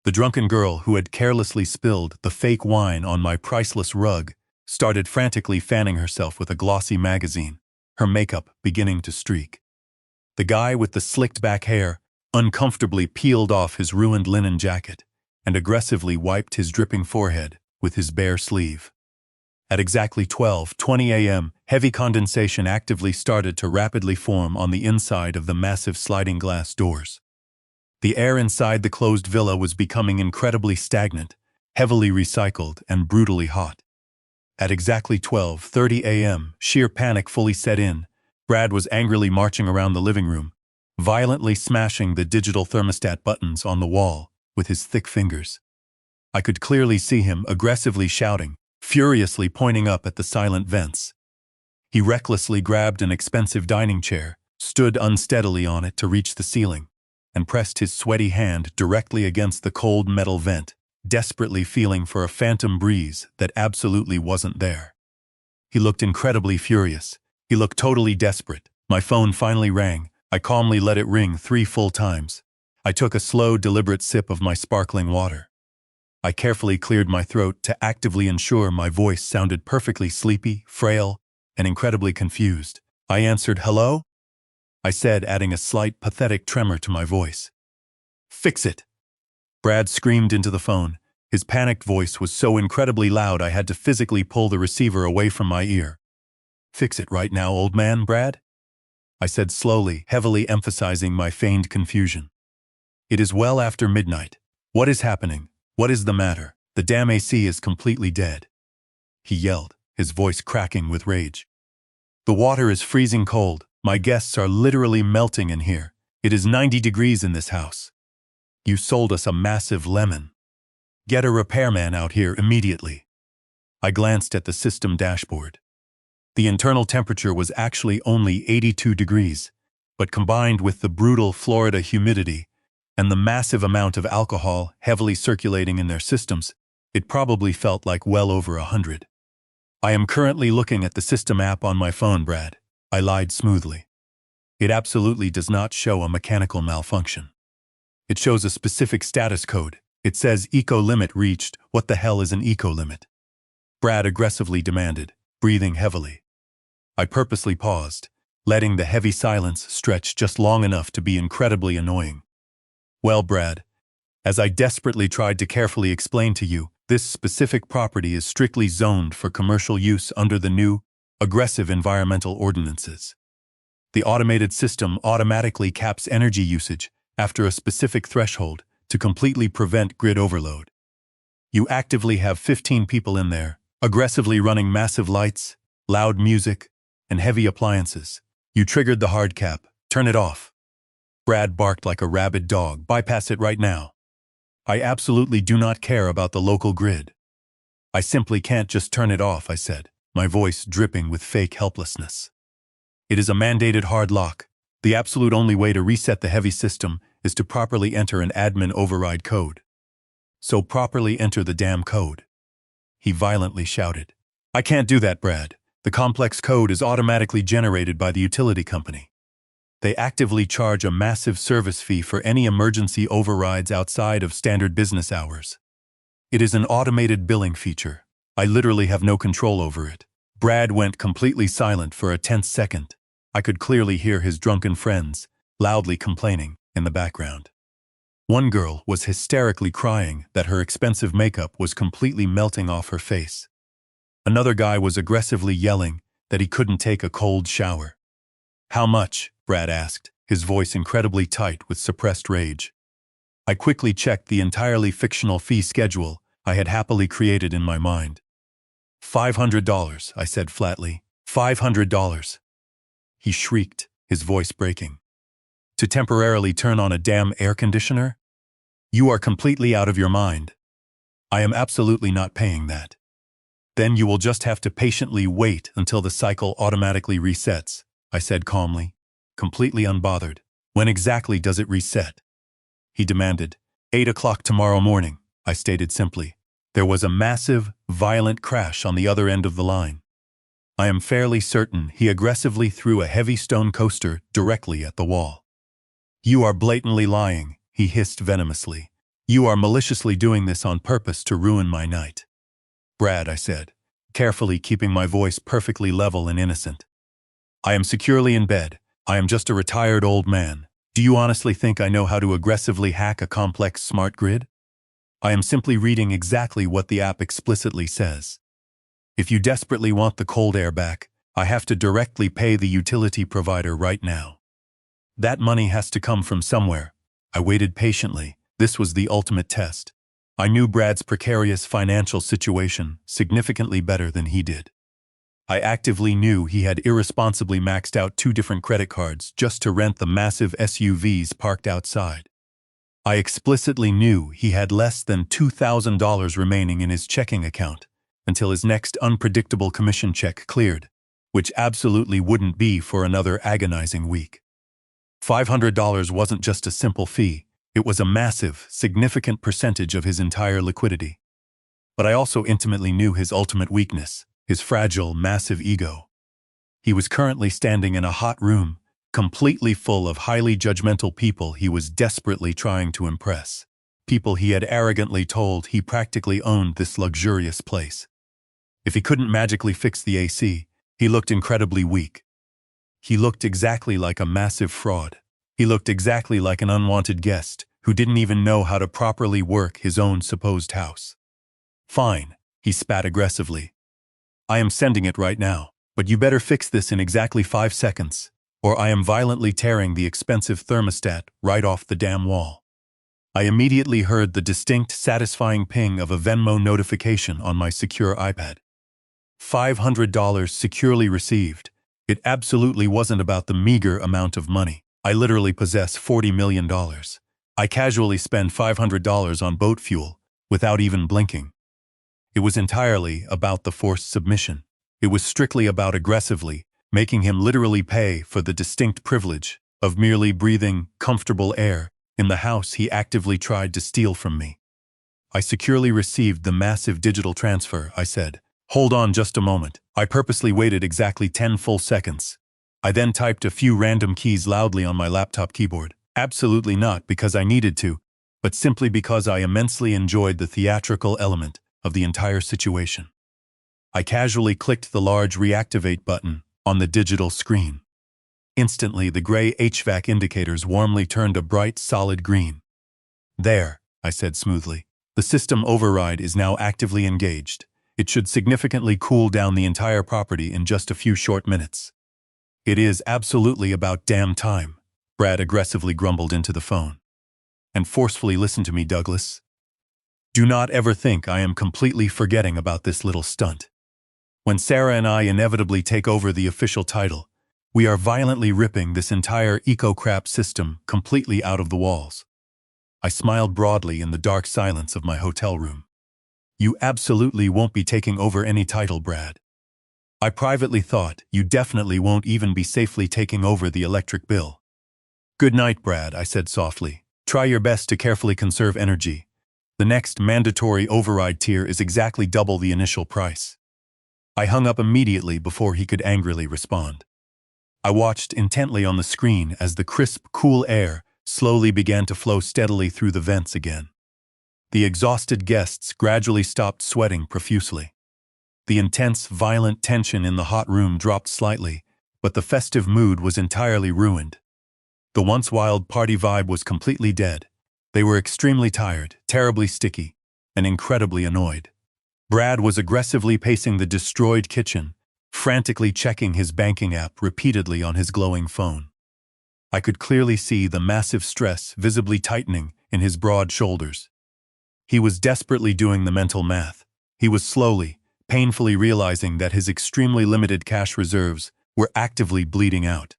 S1: The drunken girl who had carelessly spilled the fake wine on my priceless rug started frantically fanning herself with a glossy magazine, her makeup beginning to streak. The guy with the slicked-back hair uncomfortably peeled off his ruined linen jacket and aggressively wiped his dripping forehead with his bare sleeve. At exactly 12:20 a.m., heavy condensation actively started to rapidly form on the inside of the massive sliding glass doors. The air inside the closed villa was becoming incredibly stagnant, heavily recycled, and brutally hot. At exactly 12:30 a.m., sheer panic fully set in. Brad was angrily marching around the living room, violently smashing the digital thermostat buttons on the wall with his thick fingers. I could clearly see him aggressively shouting, furiously pointing up at the silent vents. He recklessly grabbed an expensive dining chair, stood unsteadily on it to reach the ceiling, and pressed his sweaty hand directly against the cold metal vent, desperately feeling for a phantom breeze that absolutely wasn't there. He looked incredibly furious, He looked totally desperate. My phone finally rang. I calmly let it ring 3 full times. I took a slow, deliberate sip of my sparkling water. I carefully cleared my throat to actively ensure my voice sounded perfectly sleepy, frail, and incredibly confused. I answered, "Hello?" I said, adding a slight, pathetic tremor to my voice. "Fix it!" Brad screamed into the phone. His panicked voice was so incredibly loud I had to physically pull the receiver away from my ear. "Fix it right now, old man, Brad?" I said slowly, heavily emphasizing my feigned confusion. "It is well after midnight. What is happening? What is the matter? The damn AC is completely dead," he yelled, his voice cracking with rage. "The water is freezing cold. My guests are literally melting in here. It is 90 degrees in this house. You sold us a massive lemon. Get a repairman out here immediately." I glanced at the system dashboard. The internal temperature was actually only 82 degrees, but combined with the brutal Florida humidity and the massive amount of alcohol heavily circulating in their systems, it probably felt like well over 100. "I am currently looking at the system app on my phone, Brad," I lied smoothly. "It absolutely does not show a mechanical malfunction. It shows a specific status code. It says eco limit reached. What the hell is an eco limit?" Brad aggressively demanded, breathing heavily. I purposely paused, letting the heavy silence stretch just long enough to be incredibly annoying. "Well, Brad, as I desperately tried to carefully explain to you, this specific property is strictly zoned for commercial use under the new, aggressive environmental ordinances. The automated system automatically caps energy usage after a specific threshold to completely prevent grid overload. You actively have 15 people in there, aggressively running massive lights, loud music, and heavy appliances. You triggered the hard cap. Turn it off." Brad barked like a rabid dog. "Bypass it right now." "I absolutely do not care about the local grid. I simply can't just turn it off," I said, my voice dripping with fake helplessness. "It is a mandated hard lock. The absolute only way to reset the heavy system is to properly enter an admin override code. So properly enter the damn code," he violently shouted. "I can't do that, Brad. The complex code is automatically generated by the utility company. They actively charge a massive service fee for any emergency overrides outside of standard business hours. It is an automated billing feature. I literally have no control over it." Brad went completely silent for a tense second. I could clearly hear his drunken friends, loudly complaining, in the background. One girl was hysterically crying that her expensive makeup was completely melting off her face. Another guy was aggressively yelling that he couldn't take a cold shower. "How much?" Brad asked, his voice incredibly tight with suppressed rage. I quickly checked the entirely fictional fee schedule I had happily created in my mind. $500, I said flatly. $500. He shrieked, his voice breaking. "To temporarily turn on a damn air conditioner? You are completely out of your mind. I am absolutely not paying that." "Then you will just have to patiently wait until the cycle automatically resets," I said calmly, completely unbothered. "When exactly does it reset?" he demanded. 8 o'clock tomorrow morning, I stated simply. There was a massive, violent crash on the other end of the line. I am fairly certain he aggressively threw a heavy stone coaster directly at the wall. "You are blatantly lying," he hissed venomously. "You are maliciously doing this on purpose to ruin my night." "Brad," I said, carefully keeping my voice perfectly level and innocent. "I am securely in bed. I am just a retired old man. Do you honestly think I know how to aggressively hack a complex smart grid? I am simply reading exactly what the app explicitly says. If you desperately want the cold air back, I have to directly pay the utility provider right now. That money has to come from somewhere." I waited patiently. This was the ultimate test. I knew Brad's precarious financial situation significantly better than he did. I actively knew he had irresponsibly maxed out 2 different credit cards just to rent the massive SUVs parked outside. I explicitly knew he had less than $2,000 remaining in his checking account until his next unpredictable commission check cleared, which absolutely wouldn't be for another agonizing week. $500 wasn't just a simple fee, it was a massive, significant percentage of his entire liquidity. But I also intimately knew his ultimate weakness, his fragile, massive ego. He was currently standing in a hot room, completely full of highly judgmental people he was desperately trying to impress. People he had arrogantly told he practically owned this luxurious place. If he couldn't magically fix the AC, he looked incredibly weak. He looked exactly like a massive fraud. He looked exactly like an unwanted guest who didn't even know how to properly work his own supposed house. Fine, he spat aggressively. I am sending it right now, but you better fix this in exactly 5 seconds, or I am violently tearing the expensive thermostat right off the damn wall. I immediately heard the distinct, satisfying ping of a Venmo notification on my secure iPad. $500 securely received. It absolutely wasn't about the meager amount of money. I literally possess $40 million. I casually spend $500 on boat fuel without even blinking. It was entirely about the forced submission. It was strictly about aggressively making him literally pay for the distinct privilege of merely breathing comfortable air in the house he actively tried to steal from me. I securely received the massive digital transfer, I said. Hold on just a moment. I purposely waited exactly 10 full seconds. I then typed a few random keys loudly on my laptop keyboard. Absolutely not because I needed to, but simply because I immensely enjoyed the theatrical element of the entire situation. I casually clicked the large reactivate button on the digital screen. Instantly, the gray HVAC indicators warmly turned a bright, solid green. There, I said smoothly. The system override is now actively engaged. It should significantly cool down the entire property in just a few short minutes. It is absolutely about damn time, Brad aggressively grumbled into the phone. And forcefully listen to me, Douglas. Do not ever think I am completely forgetting about this little stunt. When Sarah and I inevitably take over the official title, we are violently ripping this entire eco-crap system completely out of the walls. I smiled broadly in the dark silence of my hotel room. You absolutely won't be taking over any title, Brad. I privately thought you definitely won't even be safely taking over the electric bill. Good night, Brad, I said softly. Try your best to carefully conserve energy. The next mandatory override tier is exactly double the initial price. I hung up immediately before he could angrily respond. I watched intently on the screen as the crisp, cool air slowly began to flow steadily through the vents again. The exhausted guests gradually stopped sweating profusely. The intense, violent tension in the hot room dropped slightly, but the festive mood was entirely ruined. The once wild party vibe was completely dead. They were extremely tired, terribly sticky, and incredibly annoyed. Brad was aggressively pacing the destroyed kitchen, frantically checking his banking app repeatedly on his glowing phone. I could clearly see the massive stress visibly tightening in his broad shoulders. He was desperately doing the mental math. He was slowly, painfully realizing that his extremely limited cash reserves were actively bleeding out.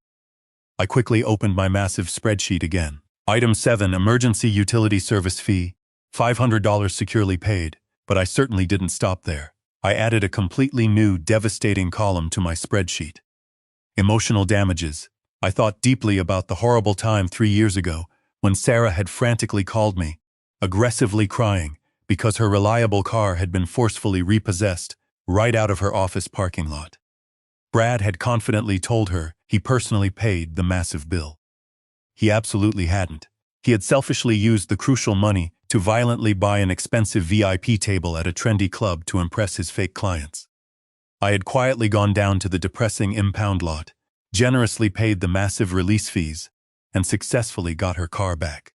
S1: I quickly opened my massive spreadsheet again. Item 7, emergency utility service fee, $500 securely paid, but I certainly didn't stop there. I added a completely new, devastating column to my spreadsheet. Emotional damages. I thought deeply about the horrible time 3 years ago when Sarah had frantically called me, aggressively crying because her reliable car had been forcefully repossessed right out of her office parking lot. Brad had confidently told her he personally paid the massive bill. He absolutely hadn't. He had selfishly used the crucial money to violently buy an expensive VIP table at a trendy club to impress his fake clients. I had quietly gone down to the depressing impound lot, generously paid the massive release fees, and successfully got her car back.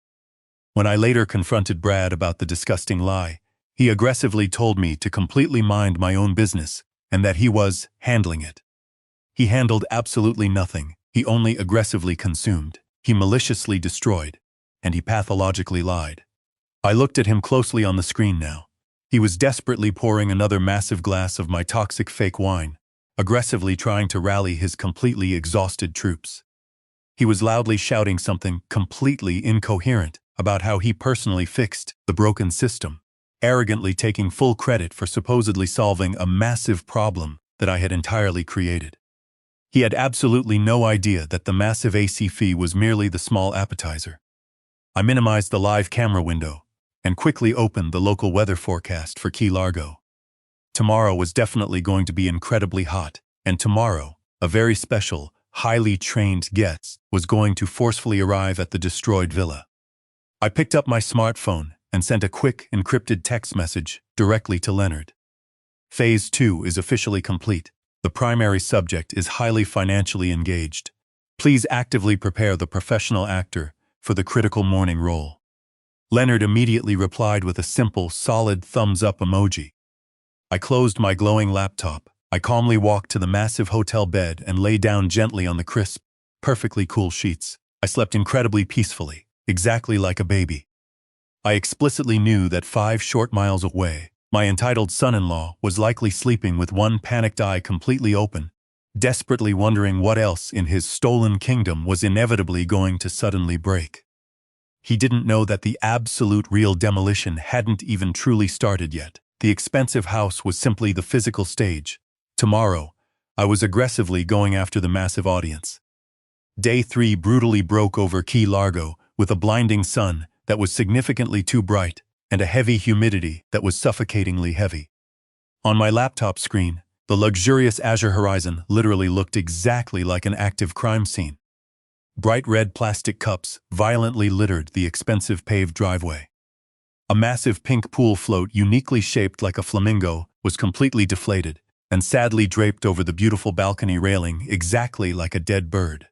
S1: When I later confronted Brad about the disgusting lie, he aggressively told me to completely mind my own business and that he was handling it. He handled absolutely nothing. He only aggressively consumed. He maliciously destroyed. And he pathologically lied. I looked at him closely on the screen now. He was desperately pouring another massive glass of my toxic fake wine, aggressively trying to rally his completely exhausted troops. He was loudly shouting something completely incoherent about how he personally fixed the broken system, arrogantly taking full credit for supposedly solving a massive problem that I had entirely created. He had absolutely no idea that the massive AC fee was merely the small appetizer. I minimized the live camera window and quickly opened the local weather forecast for Key Largo. Tomorrow was definitely going to be incredibly hot, and tomorrow, a very special, highly trained guest, was going to forcefully arrive at the destroyed villa. I picked up my smartphone and sent a quick, encrypted text message directly to Leonard. Phase 2 is officially complete. The primary subject is highly financially engaged. Please actively prepare the professional actor for the critical morning role. Leonard immediately replied with a simple, solid thumbs-up emoji. I closed my glowing laptop. I calmly walked to the massive hotel bed and lay down gently on the crisp, perfectly cool sheets. I slept incredibly peacefully, exactly like a baby. I explicitly knew that 5 short miles away, my entitled son-in-law was likely sleeping with one panicked eye completely open, desperately wondering what else in his stolen kingdom was inevitably going to suddenly break. He didn't know that the absolute real demolition hadn't even truly started yet. The expensive house was simply the physical stage. Tomorrow, I was aggressively going after the massive audience. Day 3 brutally broke over Key Largo with a blinding sun that was significantly too bright and a heavy humidity that was suffocatingly heavy. On my laptop screen, the luxurious azure horizon literally looked exactly like an active crime scene. Bright red plastic cups violently littered the expensive paved driveway. A massive pink pool float uniquely shaped like a flamingo was completely deflated and sadly draped over the beautiful balcony railing exactly like a dead bird.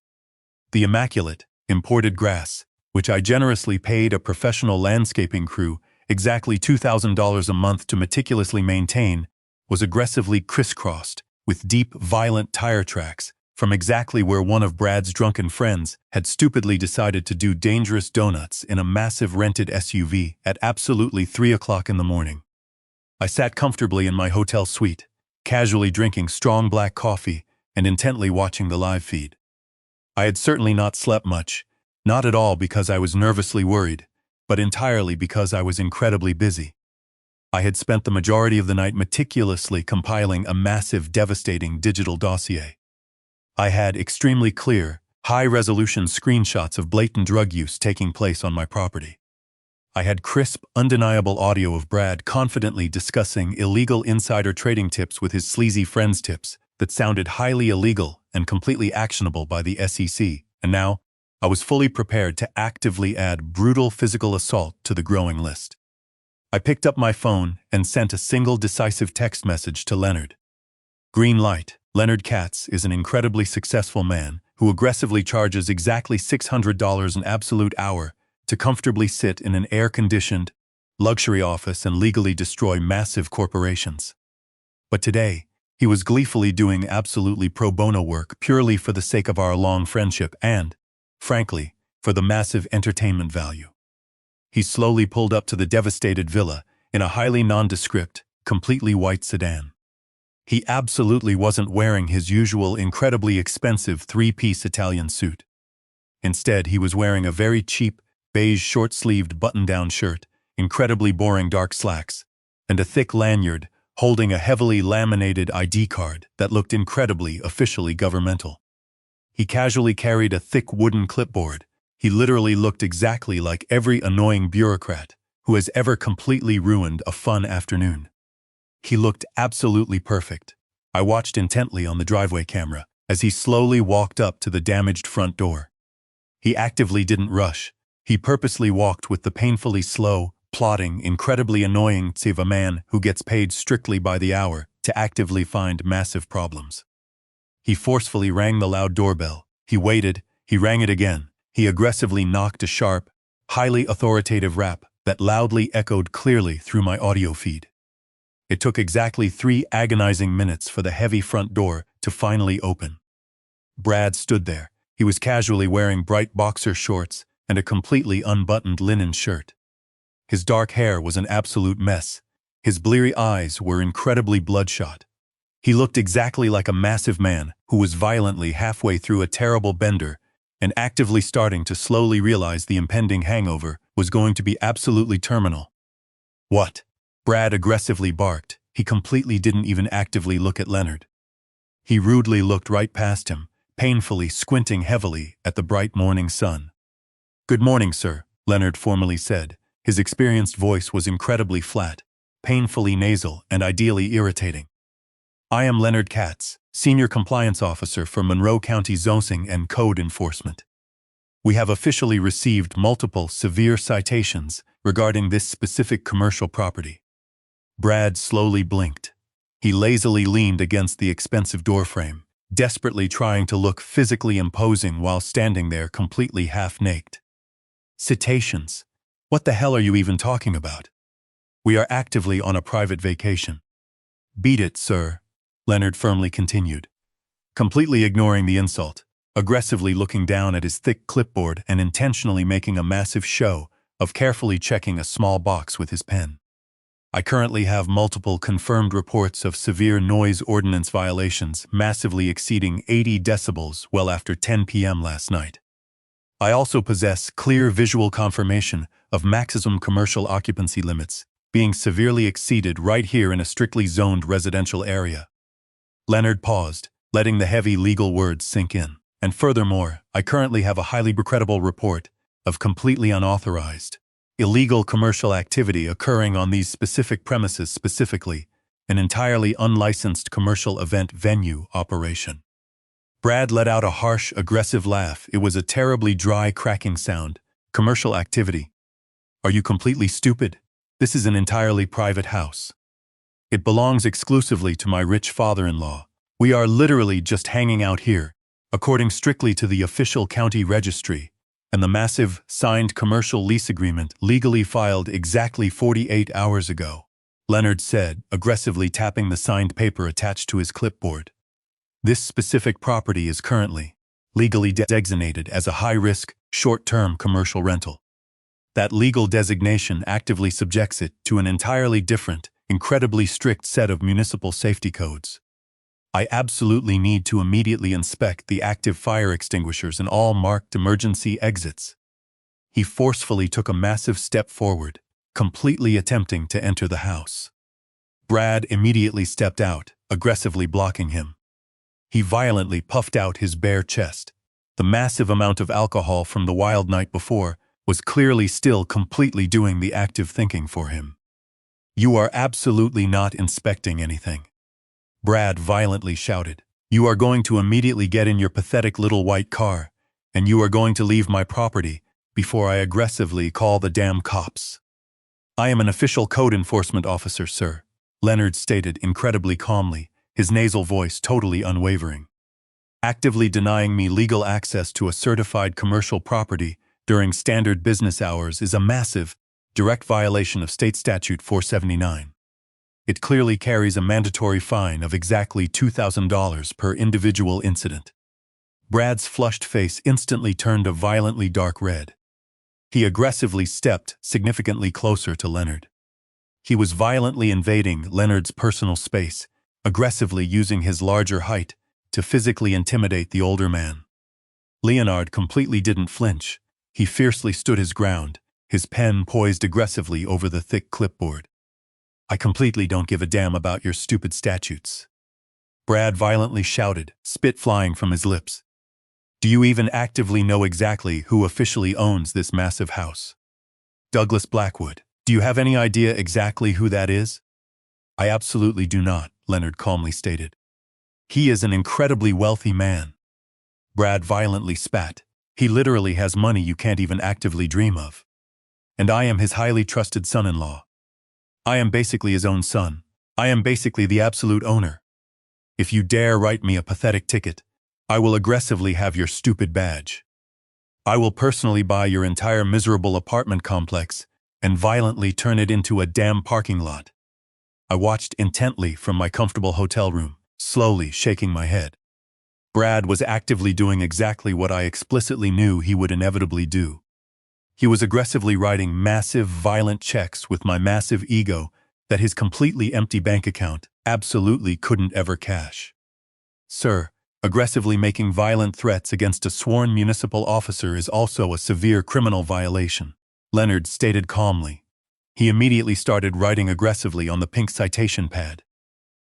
S1: The immaculate, imported grass, which I generously paid a professional landscaping crew exactly $2,000 a month to meticulously maintain, was aggressively crisscrossed with deep, violent tire tracks from exactly where one of Brad's drunken friends had stupidly decided to do dangerous donuts in a massive rented SUV at absolutely 3 o'clock in the morning. I sat comfortably in my hotel suite, casually drinking strong black coffee and intently watching the live feed. I had certainly not slept much, not at all because I was nervously worried, but entirely because I was incredibly busy. I had spent the majority of the night meticulously compiling a massive, devastating digital dossier. I had extremely clear, high-resolution screenshots of blatant drug use taking place on my property. I had crisp, undeniable audio of Brad confidently discussing illegal insider trading tips with his sleazy friends' tips that sounded highly illegal and completely actionable by the SEC, and now I was fully prepared to actively add brutal physical assault to the growing list. I picked up my phone and sent a single decisive text message to Leonard. Green light. Leonard Katz is an incredibly successful man who aggressively charges exactly $600 an absolute hour to comfortably sit in an air-conditioned, luxury office and legally destroy massive corporations. But today, he was gleefully doing absolutely pro bono work purely for the sake of our long friendship and, frankly, for the massive entertainment value. He slowly pulled up to the devastated villa in a highly nondescript, completely white sedan. He absolutely wasn't wearing his usual incredibly expensive 3-piece Italian suit. Instead, he was wearing a very cheap, beige short-sleeved button-down shirt, incredibly boring dark slacks, and a thick lanyard holding a heavily laminated ID card that looked incredibly officially governmental. He casually carried a thick wooden clipboard. He literally looked exactly like every annoying bureaucrat who has ever completely ruined a fun afternoon. He looked absolutely perfect. I watched intently on the driveway camera as he slowly walked up to the damaged front door. He actively didn't rush. He purposely walked with the painfully slow, plodding, incredibly annoying pace of a man who gets paid strictly by the hour to actively find massive problems. He forcefully rang the loud doorbell. He waited. He rang it again. He aggressively knocked a sharp, highly authoritative rap that loudly echoed clearly through my audio feed. It took exactly 3 agonizing minutes for the heavy front door to finally open. Brad stood there. He was casually wearing bright boxer shorts and a completely unbuttoned linen shirt. His dark hair was an absolute mess. His bleary eyes were incredibly bloodshot. He looked exactly like a massive man who was violently halfway through a terrible bender and actively starting to slowly realize the impending hangover was going to be absolutely terminal. "What?" Brad aggressively barked. He completely didn't even actively look at Leonard. He rudely looked right past him, painfully squinting heavily at the bright morning sun. "Good morning, sir," Leonard formally said. His experienced voice was incredibly flat, painfully nasal, and ideally irritating. "I am Leonard Katz, Senior Compliance Officer for Monroe County Zoning and Code Enforcement. We have officially received multiple severe citations regarding this specific commercial property. Brad slowly blinked. He lazily leaned against the expensive doorframe, desperately trying to look physically imposing while standing there completely half-naked. Citations? What the hell are you even talking about? We are actively on a private vacation. Beat it, sir, Leonard firmly continued, completely ignoring the insult, aggressively looking down at his thick clipboard and intentionally making a massive show of carefully checking a small box with his pen. I currently have multiple confirmed reports of severe noise ordinance violations massively exceeding 80 decibels well after 10 p.m. last night. I also possess clear visual confirmation of maximum commercial occupancy limits being severely exceeded right here in a strictly zoned residential area. Leonard paused, letting the heavy legal words sink in. And furthermore, I currently have a highly credible report of completely unauthorized, illegal commercial activity occurring on these specific premises, specifically an entirely unlicensed commercial event venue operation. Brad let out a harsh, aggressive laugh. It was a terribly dry, cracking sound. Commercial activity. Are you completely stupid? This is an entirely private house. It belongs exclusively to my rich father-in-law. We are literally just hanging out here, according strictly to the official county registry, and the massive, signed commercial lease agreement legally filed exactly 48 hours ago, Leonard said, aggressively tapping the signed paper attached to his clipboard. This specific property is currently legally designated as a high-risk, short-term commercial rental. That legal designation actively subjects it to an entirely different, incredibly strict set of municipal safety codes. I absolutely need to immediately inspect the active fire extinguishers and all marked emergency exits. He forcefully took a massive step forward, completely attempting to enter the house. Brad immediately stepped out, aggressively blocking him. He violently puffed out his bare chest. The massive amount of alcohol from the wild night before was clearly still completely doing the active thinking for him. You are absolutely not inspecting anything, Brad violently shouted. You are going to immediately get in your pathetic little white car, and you are going to leave my property before I aggressively call the damn cops. I am an official code enforcement officer, sir, Leonard stated incredibly calmly, his nasal voice totally unwavering. Actively denying me legal access to a certified commercial property during standard business hours is a massive, direct violation of State Statute 479. It clearly carries a mandatory fine of exactly $2,000 per individual incident. Brad's flushed face instantly turned a violently dark red. He aggressively stepped significantly closer to Leonard. He was violently invading Leonard's personal space, aggressively using his larger height to physically intimidate the older man. Leonard completely didn't flinch. He fiercely stood his ground, his pen poised aggressively over the thick clipboard. I completely don't give a damn about your stupid statutes, Brad violently shouted, spit flying from his lips. Do you even actively know exactly who officially owns this massive house? Douglas Blackwood. Do you have any idea exactly who that is? I absolutely do not, Leonard calmly stated. He is an incredibly wealthy man. Brad violently spat. He literally has money you can't even actively dream of. And I am his highly trusted son-in-law. I am basically his own son. I am basically the absolute owner. If you dare write me a pathetic ticket, I will aggressively have your stupid badge. I will personally buy your entire miserable apartment complex and violently turn it into a damn parking lot. I watched intently from my comfortable hotel room, slowly shaking my head. Brad was actively doing exactly what I explicitly knew he would inevitably do. He was aggressively writing massive, violent checks with my massive ego that his completely empty bank account absolutely couldn't ever cash. Sir, aggressively making violent threats against a sworn municipal officer is also a severe criminal violation, Leonard stated calmly. He immediately started writing aggressively on the pink citation pad.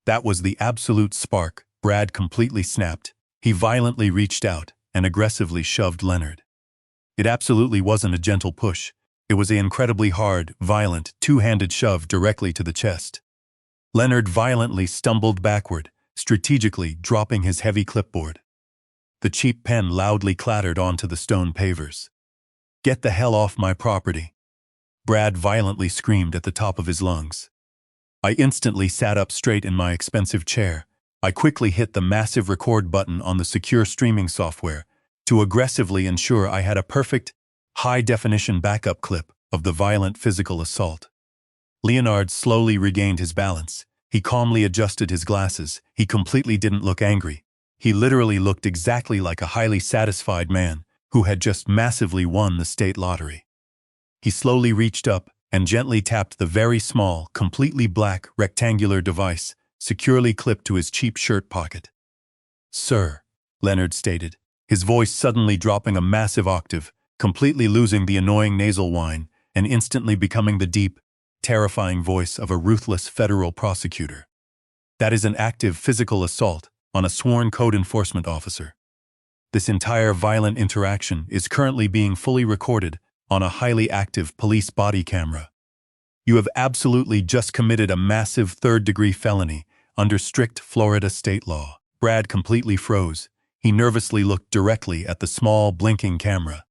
S1: That was the absolute spark. Brad completely snapped. He violently reached out and aggressively shoved Leonard. It absolutely wasn't a gentle push. It was an incredibly hard, violent, two-handed shove directly to the chest. Leonard violently stumbled backward, strategically dropping his heavy clipboard. The cheap pen loudly clattered onto the stone pavers. "Get the hell off my property!" Brad violently screamed at the top of his lungs. I instantly sat up straight in my expensive chair. I quickly hit the massive record button on the secure streaming software to aggressively ensure I had a perfect, high-definition backup clip of the violent physical assault. Leonard slowly regained his balance. He calmly adjusted his glasses. He completely didn't look angry. He literally looked exactly like a highly satisfied man who had just massively won the state lottery. He slowly reached up and gently tapped the very small, completely black, rectangular device securely clipped to his cheap shirt pocket. "Sir," Leonard stated, his voice suddenly dropping a massive octave, completely losing the annoying nasal whine and instantly becoming the deep, terrifying voice of a ruthless federal prosecutor. "That is an active physical assault on a sworn code enforcement officer. This entire violent interaction is currently being fully recorded on a highly active police body camera. You have absolutely just committed a massive third-degree felony under strict Florida state law." Brad completely froze. He nervously looked directly at the small, blinking camera.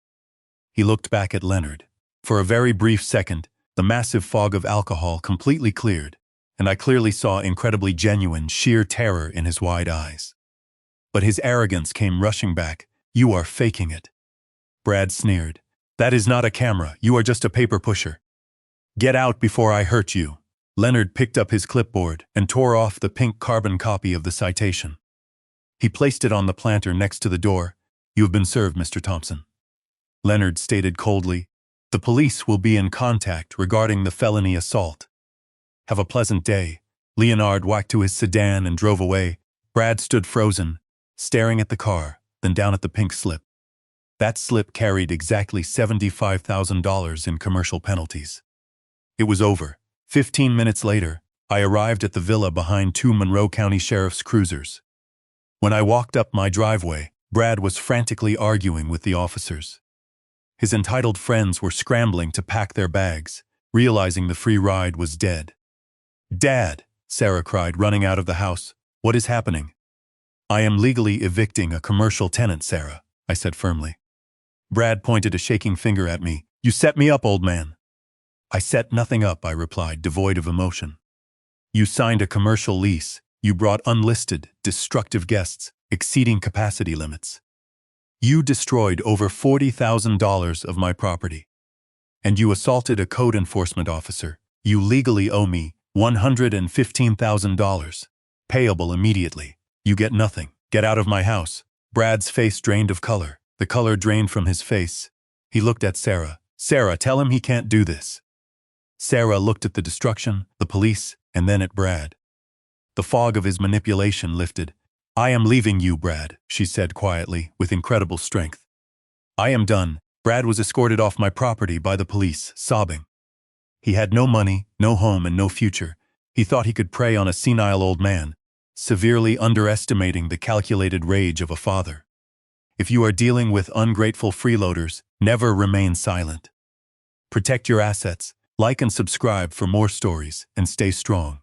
S1: He looked back at Leonard. For a very brief second, the massive fog of alcohol completely cleared, and I clearly saw incredibly genuine, sheer terror in his wide eyes. But his arrogance came rushing back. "You are faking it." Brad sneered. "That is not a camera. You are just a paper pusher. Get out before I hurt you." Leonard picked up his clipboard and tore off the pink carbon copy of the citation. He placed it on the planter next to the door. "You have been served, Mr. Thompson." Leonard stated coldly, "The police will be in contact regarding the felony assault. Have a pleasant day." Leonard whacked to his sedan and drove away. Brad stood frozen, staring at the car, then down at the pink slip. That slip carried exactly $75,000 in commercial penalties. It was over. 15 minutes later, I arrived at the villa behind two Monroe County Sheriff's cruisers. When I walked up my driveway, Brad was frantically arguing with the officers. His entitled friends were scrambling to pack their bags, realizing the free ride was dead. "Dad," Sarah cried, running out of the house. "What is happening?" "I am legally evicting a commercial tenant, Sarah," I said firmly. Brad pointed a shaking finger at me. "You set me up, old man." "I set nothing up," I replied, devoid of emotion. "You signed a commercial lease. You brought unlisted, destructive guests, exceeding capacity limits. You destroyed over $40,000 of my property. And you assaulted a code enforcement officer. You legally owe me $115,000. Payable immediately. You get nothing. Get out of my house." Brad's face drained of color. The color drained from his face. He looked at Sarah. "Sarah, tell him he can't do this." Sarah looked at the destruction, the police, and then at Brad. The fog of his manipulation lifted. "I am leaving you, Brad," she said quietly, with incredible strength. "I am done." Brad was escorted off my property by the police, sobbing. He had no money, no home, and no future. He thought he could prey on a senile old man, severely underestimating the calculated rage of a father. If you are dealing with ungrateful freeloaders, never remain silent. Protect your assets. Like and subscribe for more stories, and stay strong.